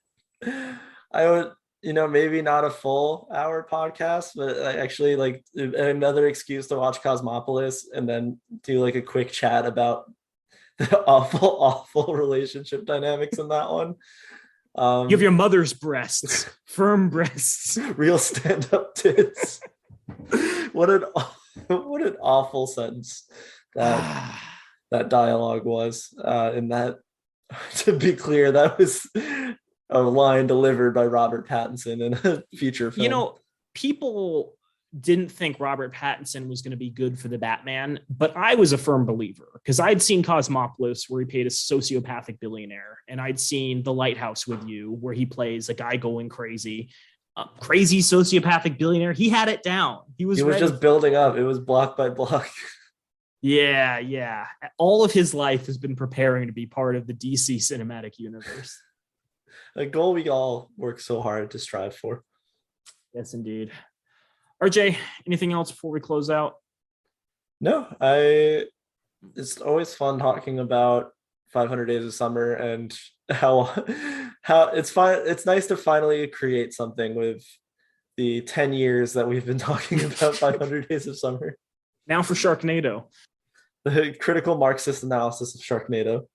I would, maybe not a full hour podcast, but actually like another excuse to watch Cosmopolis and then do like a quick chat about the awful relationship dynamics in that one. You have your mother's breasts, firm breasts, real stand-up tits. What an awful sentence that dialogue was. And that, to be clear, that was a line delivered by Robert Pattinson in a feature film. People didn't think Robert Pattinson was going to be good for the Batman, but I was a firm believer because I'd seen Cosmopolis where he played a sociopathic billionaire, and I'd seen The Lighthouse with You where he plays a guy going crazy, crazy sociopathic billionaire. He had it down. He was just building up. It was block by block. Yeah. All of his life has been preparing to be part of the DC cinematic universe. A goal we all work so hard to strive for. Yes, indeed. RJ, anything else before we close out? No, it's always fun talking about 500 Days of Summer and how it's fine. It's nice to finally create something with the 10 years that we've been talking about 500 Days of Summer. Now for Sharknado. The critical Marxist analysis of Sharknado.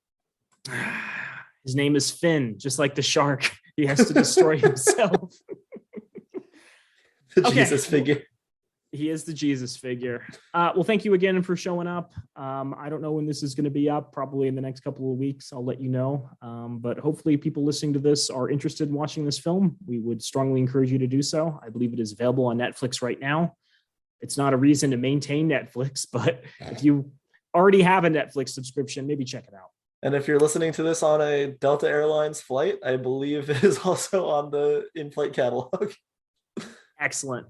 His name is Finn, just like the shark. He has to destroy himself. The Jesus figure. He is the Jesus figure. Well, thank you again for showing up. I don't know when this is going to be up, probably in the next couple of weeks. I'll let you know. But hopefully people listening to this are interested in watching this film. We would strongly encourage you to do so. I believe it is available on Netflix right now. It's not a reason to maintain Netflix, but if you already have a Netflix subscription, maybe check it out. And if you're listening to this on a Delta Airlines flight, I believe it is also on the in-flight catalog. Excellent.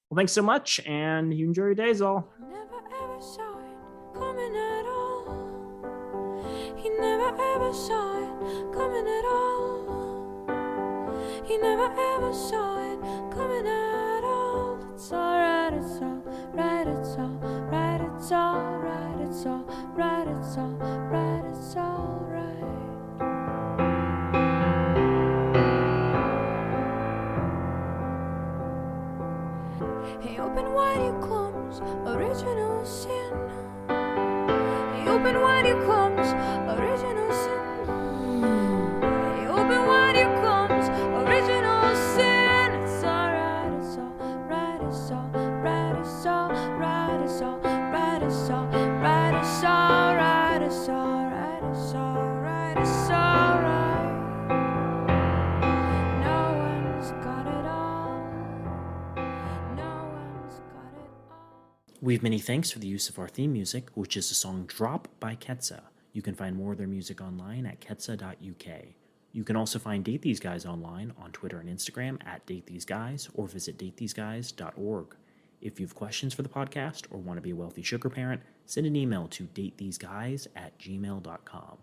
Well, thanks so much, and you enjoy your days all. Never ever saw it coming at all. He never ever saw it coming at all. He never ever saw it coming at all. It's alright, it's alright, it's alright, it's alright, it's alright, it's alright, it's alright. He opened wide, he comes, original sin. He opened wide, he comes, original sin. He opened wide, he comes, original sin. It's alright, it's alright, it's alright, it's alright, it's alright, it's alright, it's alright, it's alright, it's alright, it's alright. No one's got it all. No one's got it all. We have many thanks for the use of our theme music, which is the song Drop by Ketsa. You can find more of their music online at ketsa.uk. You can also find Date These Guys online on Twitter and Instagram at DateTheseGuys or visit datetheseguys.org. If you have questions for the podcast or want to be a wealthy sugar parent, send an email to datetheseguys@gmail.com.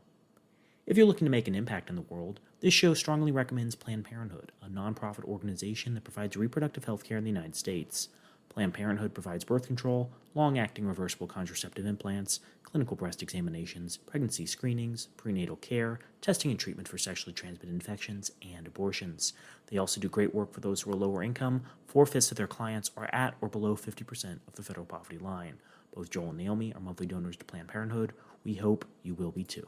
If you're looking to make an impact in the world, this show strongly recommends Planned Parenthood, a nonprofit organization that provides reproductive health care in the United States. Planned Parenthood provides birth control, long-acting reversible contraceptive implants, clinical breast examinations, pregnancy screenings, prenatal care, testing and treatment for sexually transmitted infections, and abortions. They also do great work for those who are lower income. 4/5 of their clients are at or below 50% of the federal poverty line. Both Joel and Naomi are monthly donors to Planned Parenthood. We hope you will be too.